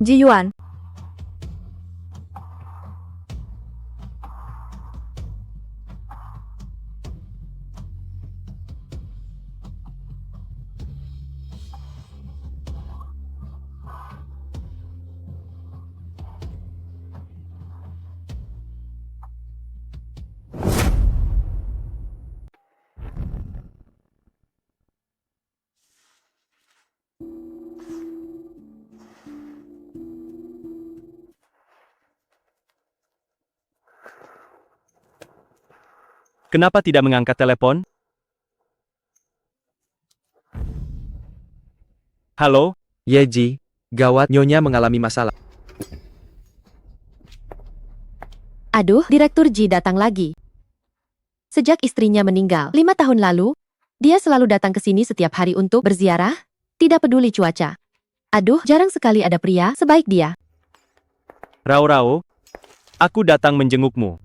Ji Yuan. Kenapa tidak mengangkat telepon? Halo? Yeji, gawat, Nyonya mengalami masalah. Aduh, Direktur Ji datang lagi. Sejak istrinya meninggal 5 tahun lalu, dia selalu datang ke sini setiap hari untuk berziarah, tidak peduli cuaca. Aduh, jarang sekali ada pria sebaik dia. Rao Rao, aku datang menjengukmu.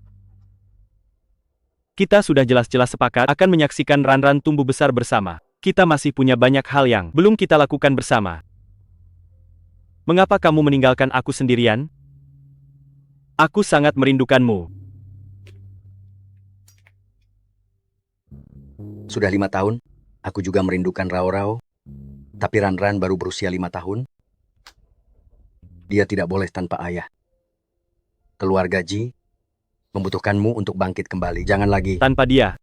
Kita sudah jelas-jelas sepakat akan menyaksikan Ranran tumbuh besar bersama. Kita masih punya banyak hal yang belum kita lakukan bersama. Mengapa kamu meninggalkan aku sendirian? Aku sangat merindukanmu. Sudah 5 tahun, aku juga merindukan Rao Rao. Tapi Ranran baru berusia 5 tahun. Dia tidak boleh tanpa ayah. Keluarga Ji membutuhkanmu untuk bangkit kembali. Jangan lagi. Tanpa dia.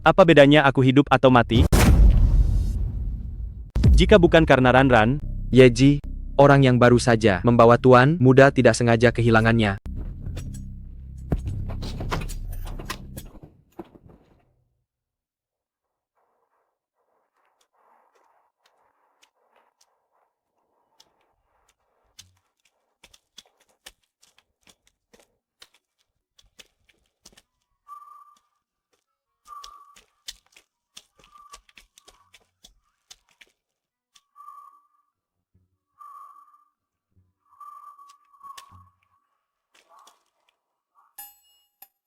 Apa bedanya aku hidup atau mati? Jika bukan karena Ranran, Yeji, orang yang baru saja membawa tuan muda tidak sengaja kehilangannya.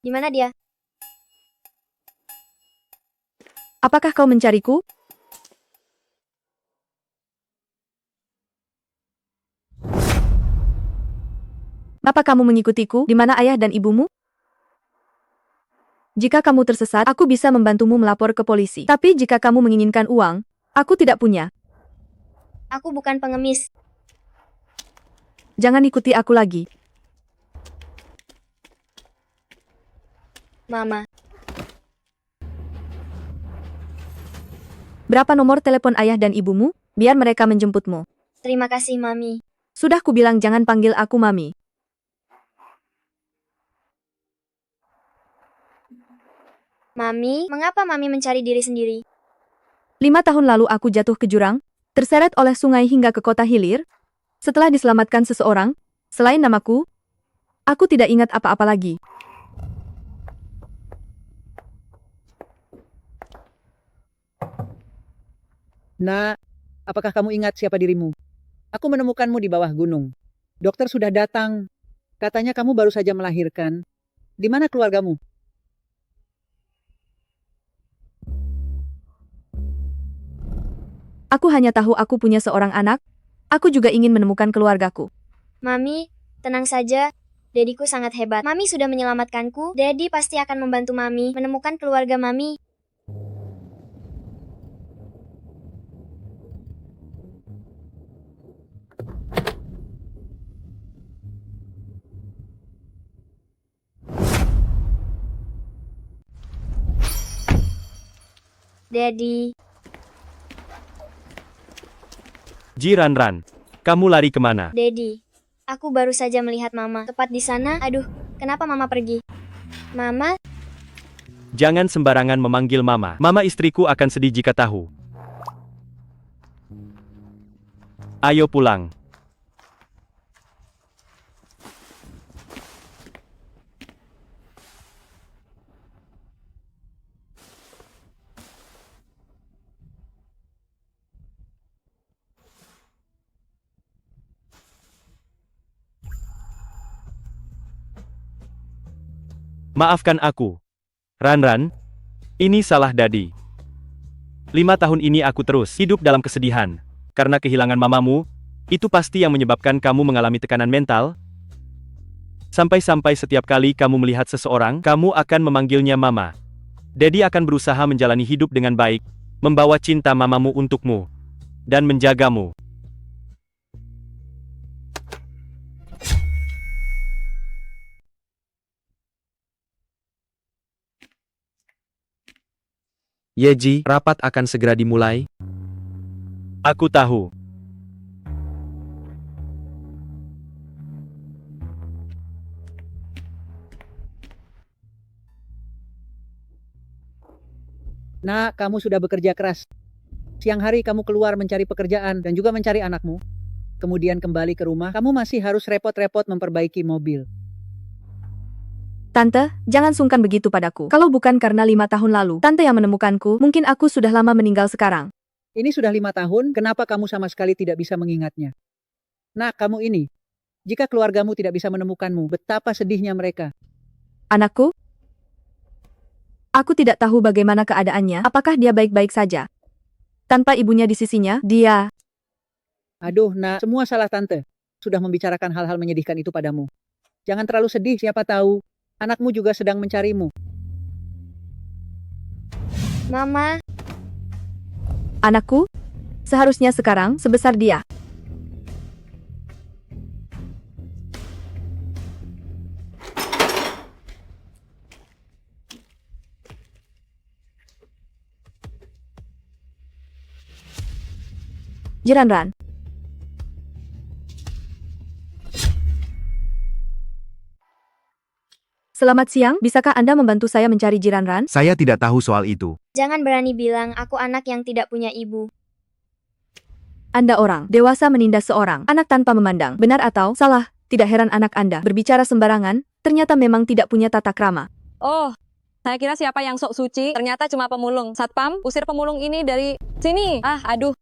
Di mana dia? Apakah kau mencariku? Mengapa kamu mengikutiku? Di mana ayah dan ibumu? Jika kamu tersesat, aku bisa membantumu melapor ke polisi. Tapi jika kamu menginginkan uang, aku tidak punya. Aku bukan pengemis. Jangan ikuti aku lagi. Mama. Berapa nomor telepon ayah dan ibumu? Biar mereka menjemputmu. Terima kasih, Mami. Sudah kubilang jangan panggil aku Mami. Mami, mengapa Mami mencari diri sendiri? 5 tahun lalu aku jatuh ke jurang, terseret oleh sungai hingga ke kota hilir. Setelah diselamatkan seseorang, selain namaku, aku tidak ingat apa-apa lagi. Nak, apakah kamu ingat siapa dirimu? Aku menemukanmu di bawah gunung. Dokter sudah datang. Katanya kamu baru saja melahirkan. Di mana keluargamu? Aku hanya tahu aku punya seorang anak. Aku juga ingin menemukan keluargaku. Mami, tenang saja. Dediku sangat hebat. Mami sudah menyelamatkanku. Dedi pasti akan membantu Mami menemukan keluarga Mami. Dedi. Ji Ranran, kamu lari kemana? Dedi. Aku baru saja melihat Mama. Tepat di sana. Aduh, kenapa Mama pergi? Mama? Jangan sembarangan memanggil Mama. Mama istriku akan sedih jika tahu. Ayo pulang. Maafkan aku. Ranran, ini salah Dadi. 5 tahun ini aku terus hidup dalam kesedihan. Karena kehilangan mamamu, itu pasti yang menyebabkan kamu mengalami tekanan mental. Sampai-sampai setiap kali kamu melihat seseorang, kamu akan memanggilnya mama. Dadi akan berusaha menjalani hidup dengan baik, membawa cinta mamamu untukmu, dan menjagamu. Yeji, rapat akan segera dimulai. Aku tahu. Nak, kamu sudah bekerja keras. Siang hari kamu keluar mencari pekerjaan dan juga mencari anakmu. Kemudian kembali ke rumah, kamu masih harus repot-repot memperbaiki mobil. Tante, jangan sungkan begitu padaku. Kalau bukan karena 5 tahun lalu, Tante yang menemukanku, mungkin aku sudah lama meninggal sekarang. Ini sudah 5 tahun, kenapa kamu sama sekali tidak bisa mengingatnya? Nah, kamu ini. Jika keluargamu tidak bisa menemukanmu, betapa sedihnya mereka. Anakku? Aku tidak tahu bagaimana keadaannya, apakah dia baik-baik saja. Tanpa ibunya di sisinya, dia... Aduh, nak, semua salah Tante. Sudah membicarakan hal-hal menyedihkan itu padamu. Jangan terlalu sedih, siapa tahu. Anakmu juga sedang mencarimu. Mama. Anakku? Seharusnya sekarang sebesar dia. Jiranran. Selamat siang, bisakah Anda membantu saya mencari Jiranran? Saya tidak tahu soal itu. Jangan berani bilang aku anak yang tidak punya ibu. Anda orang dewasa menindas seorang anak tanpa memandang, benar atau salah? Tidak heran anak Anda berbicara sembarangan, ternyata memang tidak punya tata krama. Oh, saya kira siapa yang sok suci, ternyata cuma pemulung. Satpam, usir pemulung ini dari sini. Aduh.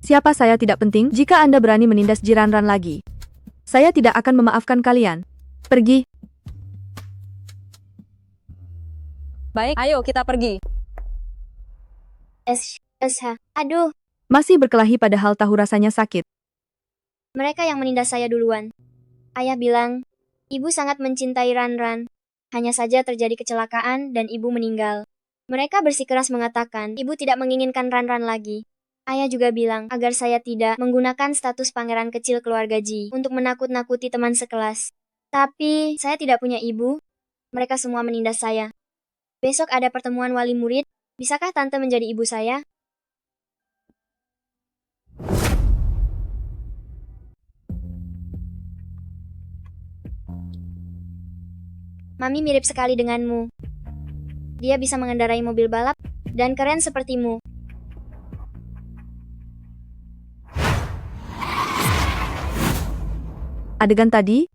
Siapa saya tidak penting, jika Anda berani menindas Jiranran lagi. Saya tidak akan memaafkan kalian. Pergi. Baik, ayo kita pergi. Aduh. Masih berkelahi padahal tahu rasanya sakit. Mereka yang menindas saya duluan. Ayah bilang, ibu sangat mencintai Ranran. Hanya saja terjadi kecelakaan dan ibu meninggal. Mereka bersikeras mengatakan, ibu tidak menginginkan Ranran lagi. Ayah juga bilang, agar saya tidak menggunakan status pangeran kecil keluarga Ji untuk menakut-nakuti teman sekelas. Tapi, saya tidak punya ibu. Mereka semua menindas saya. Besok ada pertemuan wali murid, bisakah Tante menjadi ibu saya? Mami mirip sekali denganmu. Dia bisa mengendarai mobil balap dan keren sepertimu. Adegan tadi,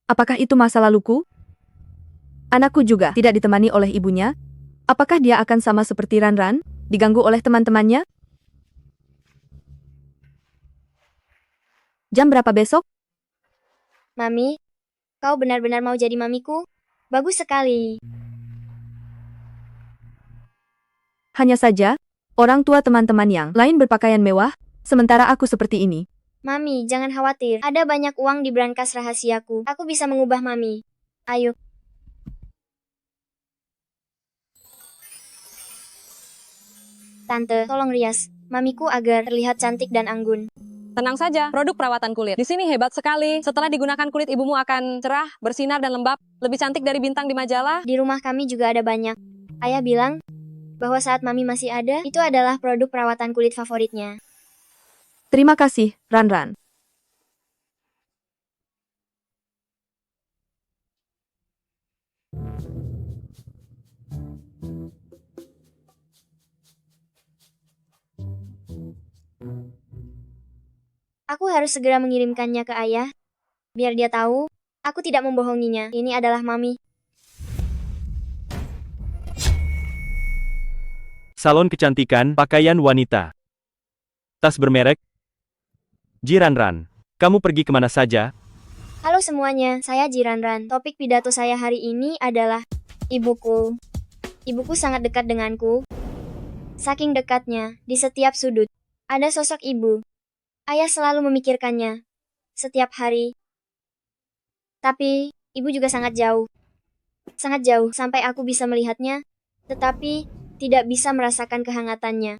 apakah itu masa laluku? Anakku juga tidak ditemani oleh ibunya. Apakah dia akan sama seperti Ranran, diganggu oleh teman-temannya? Jam berapa besok? Mami, kau benar-benar mau jadi mamiku? Bagus sekali. Hanya saja, orang tua teman-teman yang lain berpakaian mewah, sementara aku seperti ini. Mami, jangan khawatir. Ada banyak uang di brankas rahasiaku. Aku bisa mengubah Mami. Ayo. Tante, tolong rias mamiku agar terlihat cantik dan anggun. Tenang saja, produk perawatan kulit. Di sini hebat sekali. Setelah digunakan kulit ibumu akan cerah, bersinar dan lembab, lebih cantik dari bintang di majalah. Di rumah kami juga ada banyak. Ayah bilang bahwa saat Mami masih ada, itu adalah produk perawatan kulit favoritnya. Terima kasih, Ranran. Aku harus segera mengirimkannya ke ayah, biar dia tahu, aku tidak membohonginya. Ini adalah Mami. Salon kecantikan, pakaian wanita. Tas bermerek. Jiranran, kamu pergi kemana saja? Halo semuanya, saya Jiranran. Topik pidato saya hari ini adalah ibuku. Ibuku sangat dekat denganku. Saking dekatnya, di setiap sudut, ada sosok ibu. Ayah selalu memikirkannya, setiap hari. Tapi, ibu juga sangat jauh. Sangat jauh, sampai aku bisa melihatnya, tetapi tidak bisa merasakan kehangatannya.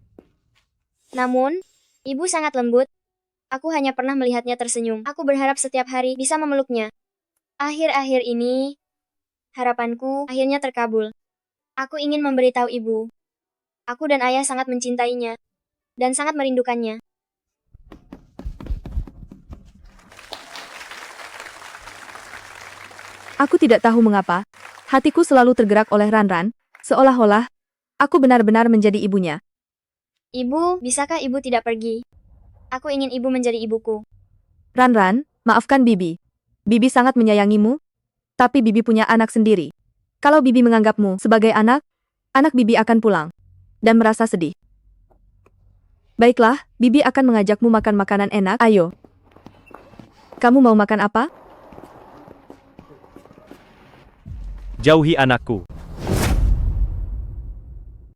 Namun, ibu sangat lembut. Aku hanya pernah melihatnya tersenyum. Aku berharap setiap hari bisa memeluknya. Akhir-akhir ini, harapanku akhirnya terkabul. Aku ingin memberitahu ibu. Aku dan ayah sangat mencintainya, dan sangat merindukannya. Aku tidak tahu mengapa, hatiku selalu tergerak oleh Ranran, seolah-olah aku benar-benar menjadi ibunya. Ibu, bisakah ibu tidak pergi? Aku ingin ibu menjadi ibuku. Ranran, maafkan Bibi. Bibi sangat menyayangimu, tapi Bibi punya anak sendiri. Kalau Bibi menganggapmu sebagai anak Bibi akan pulang dan merasa sedih. Baiklah, Bibi akan mengajakmu makan makanan enak. Ayo. Kamu mau makan apa? Jauhi anakku.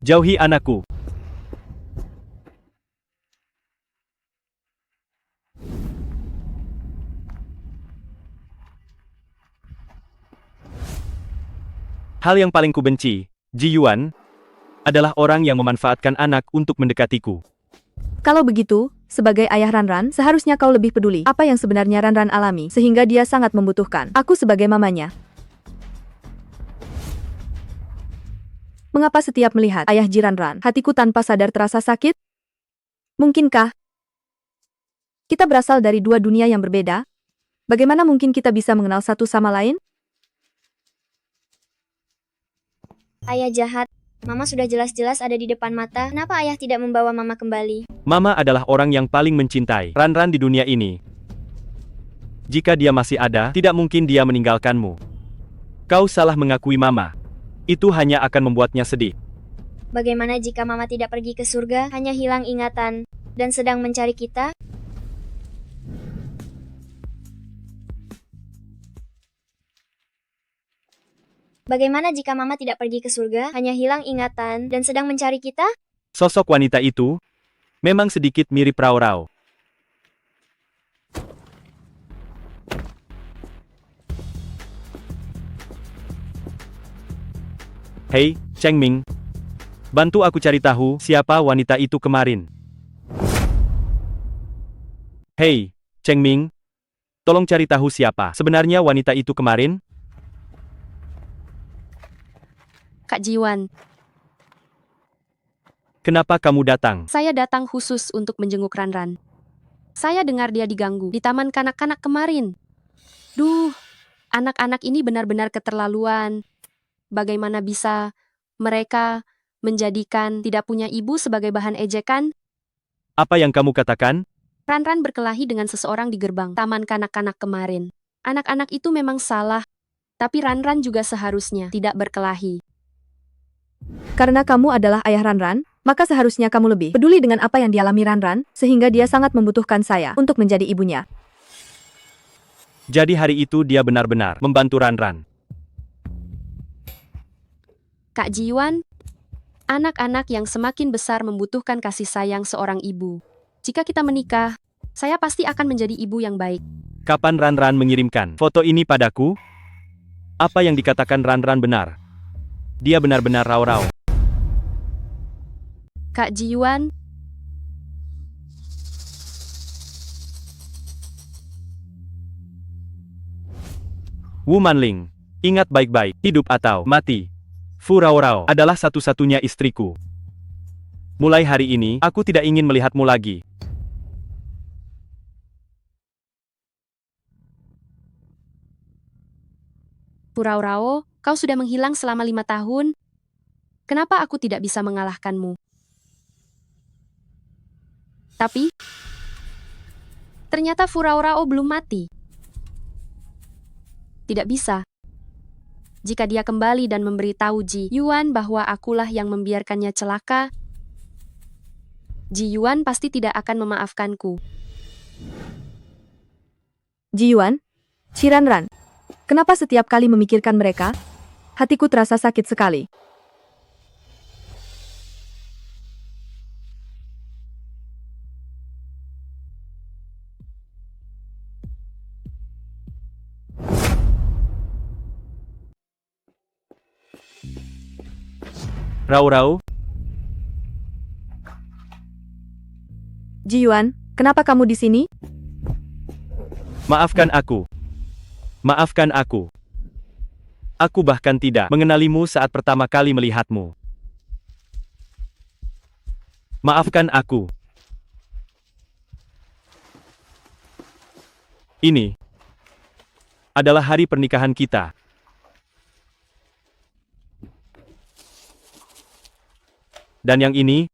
Jauhi anakku. Hal yang paling kubenci, Ji Yuan, adalah orang yang memanfaatkan anak untuk mendekatiku. Kalau begitu, sebagai ayah Ranran, seharusnya kau lebih peduli apa yang sebenarnya Ranran alami, sehingga dia sangat membutuhkan aku sebagai mamanya. Mengapa setiap melihat ayah Jiranran, hatiku tanpa sadar terasa sakit? Mungkinkah kita berasal dari dua dunia yang berbeda? Bagaimana mungkin kita bisa mengenal satu sama lain? Ayah jahat. Mama sudah jelas-jelas ada di depan mata. Kenapa ayah tidak membawa Mama kembali? Mama adalah orang yang paling mencintai Ranran di dunia ini. Jika dia masih ada, tidak mungkin dia meninggalkanmu. Kau salah mengakui Mama. Itu hanya akan membuatnya sedih. Bagaimana jika Mama tidak pergi ke surga, hanya hilang ingatan, dan sedang mencari kita? Bagaimana jika Mama tidak pergi ke surga, hanya hilang ingatan, dan sedang mencari kita? Sosok wanita itu memang sedikit mirip Rao Rao. Hei, Cheng Ming. Bantu aku cari tahu siapa wanita itu kemarin. Hei, Cheng Ming. Tolong cari tahu siapa sebenarnya wanita itu kemarin. Kak Jiwan, Kenapa kamu datang? saya datang khusus untuk menjenguk Ranran. Saya dengar dia diganggu di taman kanak-kanak kemarin. Duh, anak-anak ini benar-benar keterlaluan. Bagaimana bisa Mereka menjadikan tidak punya ibu sebagai bahan ejekan. Apa yang kamu katakan? Ranran berkelahi dengan seseorang di gerbang taman kanak-kanak kemarin. Anak-anak itu memang salah, tapi Ranran juga seharusnya tidak berkelahi. Karena kamu adalah ayah Ranran, maka seharusnya kamu lebih peduli dengan apa yang dialami Ranran, sehingga dia sangat membutuhkan saya untuk menjadi ibunya. Jadi hari itu dia benar-benar membantu Ranran. Kak Ji-yuan, anak-anak yang semakin besar membutuhkan kasih sayang seorang ibu. Jika kita menikah, saya pasti akan menjadi ibu yang baik. Kapan Ranran mengirimkan foto ini padaku? Apa yang dikatakan Ranran benar? Dia benar-benar rau-rau. Kak Ji-yuan, Wu Manling, ingat baik-baik, hidup atau mati. Fu Raorao adalah satu-satunya istriku. Mulai hari ini, aku tidak ingin melihatmu lagi. Purao-rao, kau sudah menghilang selama 5 tahun. Kenapa aku tidak bisa mengalahkanmu? Tapi, ternyata Furao-rao belum mati. Tidak bisa. Jika dia kembali dan memberitahu Ji Yuan bahwa akulah yang membiarkannya celaka, Ji Yuan pasti tidak akan memaafkanku. Ji Yuan, si Ranran, kenapa setiap kali memikirkan mereka, hatiku terasa sakit sekali. Rau-rau, Ji Yuan, kenapa kamu di sini? maafkan aku. Maafkan aku. Aku bahkan tidak mengenalimu saat pertama kali melihatmu. Maafkan aku. Ini adalah hari pernikahan kita. Dan yang ini,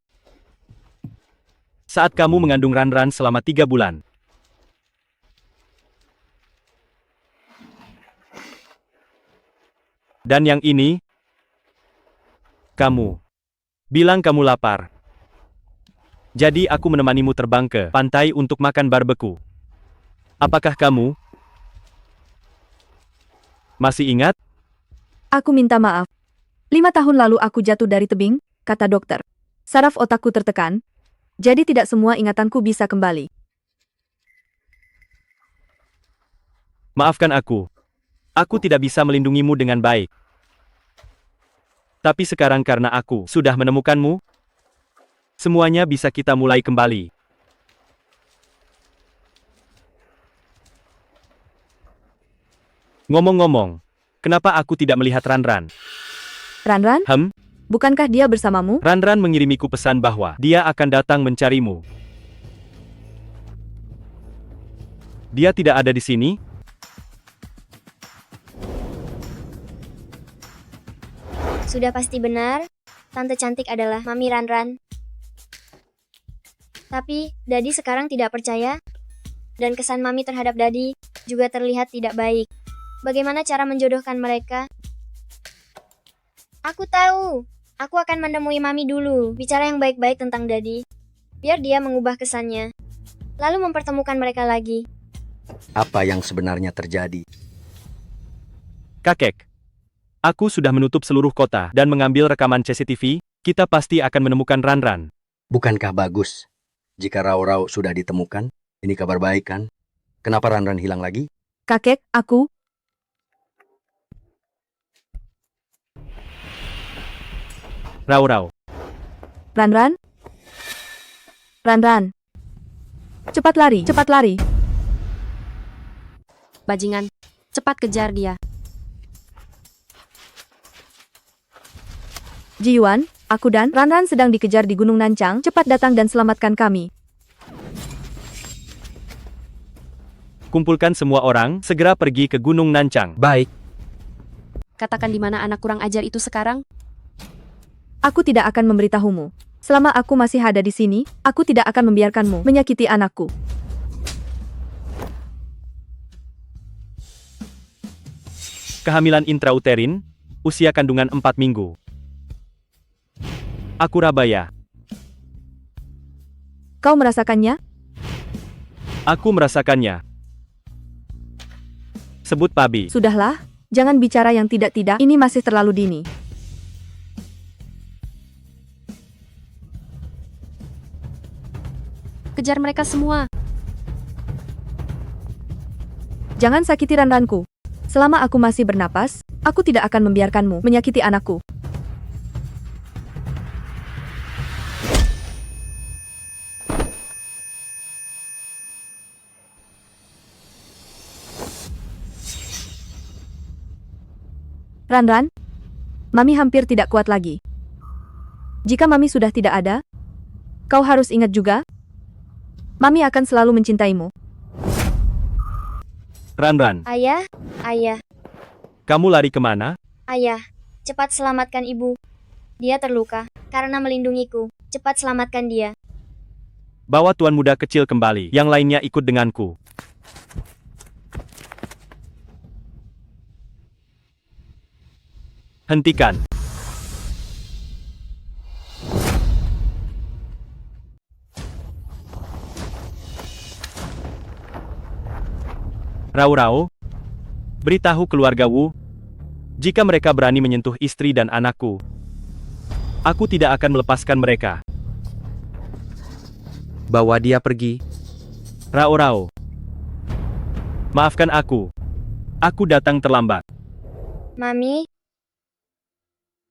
saat kamu mengandung Ranran selama 3 bulan. Dan yang ini, kamu bilang kamu lapar. Jadi aku menemanimu terbang ke pantai untuk makan barbeku. Apakah kamu masih ingat? Aku minta maaf. 5 tahun lalu aku jatuh dari tebing, kata dokter. Saraf otakku tertekan, jadi tidak semua ingatanku bisa kembali. Maafkan aku. Aku tidak bisa melindungimu dengan baik. Tapi sekarang karena aku sudah menemukanmu, semuanya bisa kita mulai kembali. Ngomong-ngomong, kenapa aku tidak melihat Ranran? Ranran? Bukankah dia bersamamu? Ranran mengirimiku pesan bahwa dia akan datang mencarimu. Dia tidak ada di sini? Sudah pasti benar, tante cantik adalah Mami Ranran. Tapi, Dadi sekarang tidak percaya, dan kesan Mami terhadap Dadi juga terlihat tidak baik. Bagaimana cara menjodohkan mereka? Aku tahu. Aku akan menemui Mami dulu, bicara yang baik-baik tentang Dadi. Biar dia mengubah kesannya. Lalu mempertemukan mereka lagi. Apa yang sebenarnya terjadi? Kakek, aku sudah menutup seluruh kota dan mengambil rekaman CCTV, kita pasti akan menemukan Ranran. Bukankah bagus? Jika Rau-rau sudah ditemukan, ini kabar baik kan? Kenapa Ranran hilang lagi? Kakek, aku... Rau-rau. Ranran? Ranran. Cepat lari, cepat lari. Bajingan, cepat kejar dia. Ji Yuan, aku dan Ranran sedang dikejar di Gunung Nancang, cepat datang dan selamatkan kami. Kumpulkan semua orang, segera pergi ke Gunung Nancang. Baik. Katakan di mana anak kurang ajar itu sekarang? Aku tidak akan memberitahumu. Selama aku masih ada di sini, aku tidak akan membiarkanmu menyakiti anakku. Kehamilan intrauterin, usia kandungan 4 minggu. Aku Rabaya. Kau merasakannya? Aku merasakannya. Sebut Pabi. Sudahlah, jangan bicara yang tidak-tidak, ini masih terlalu dini. Kejar mereka semua. Jangan sakiti Ranranku. Selama aku masih bernapas, aku tidak akan membiarkanmu menyakiti anakku. Ranran, Mami hampir tidak kuat lagi. Jika Mami sudah tidak ada, kau harus ingat juga, Mami akan selalu mencintaimu. Ranran, Ayah, ayah, kamu lari kemana? ayah, cepat selamatkan ibu. Dia terluka karena melindungiku. Cepat selamatkan dia. Bawa tuan muda kecil kembali, yang lainnya ikut denganku. Hentikan. Rau-Rau, beritahu keluarga Wu, jika mereka berani menyentuh istri dan anakku, aku tidak akan melepaskan mereka. Bawa dia pergi. Rau-Rau, maafkan aku datang terlambat. Mami,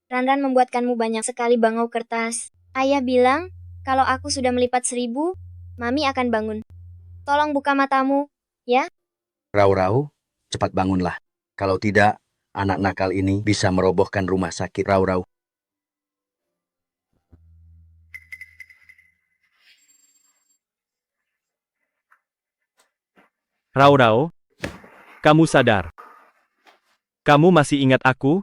Ranran membuatkanmu banyak sekali bangau kertas. Ayah bilang, kalau aku sudah melipat 1000, Mami akan bangun. Tolong buka matamu, ya? Rau-Rau, cepat bangunlah. Kalau tidak, anak nakal ini bisa merobohkan rumah sakit Rau-Rau. Rau-Rau, kamu sadar? Kamu masih ingat aku?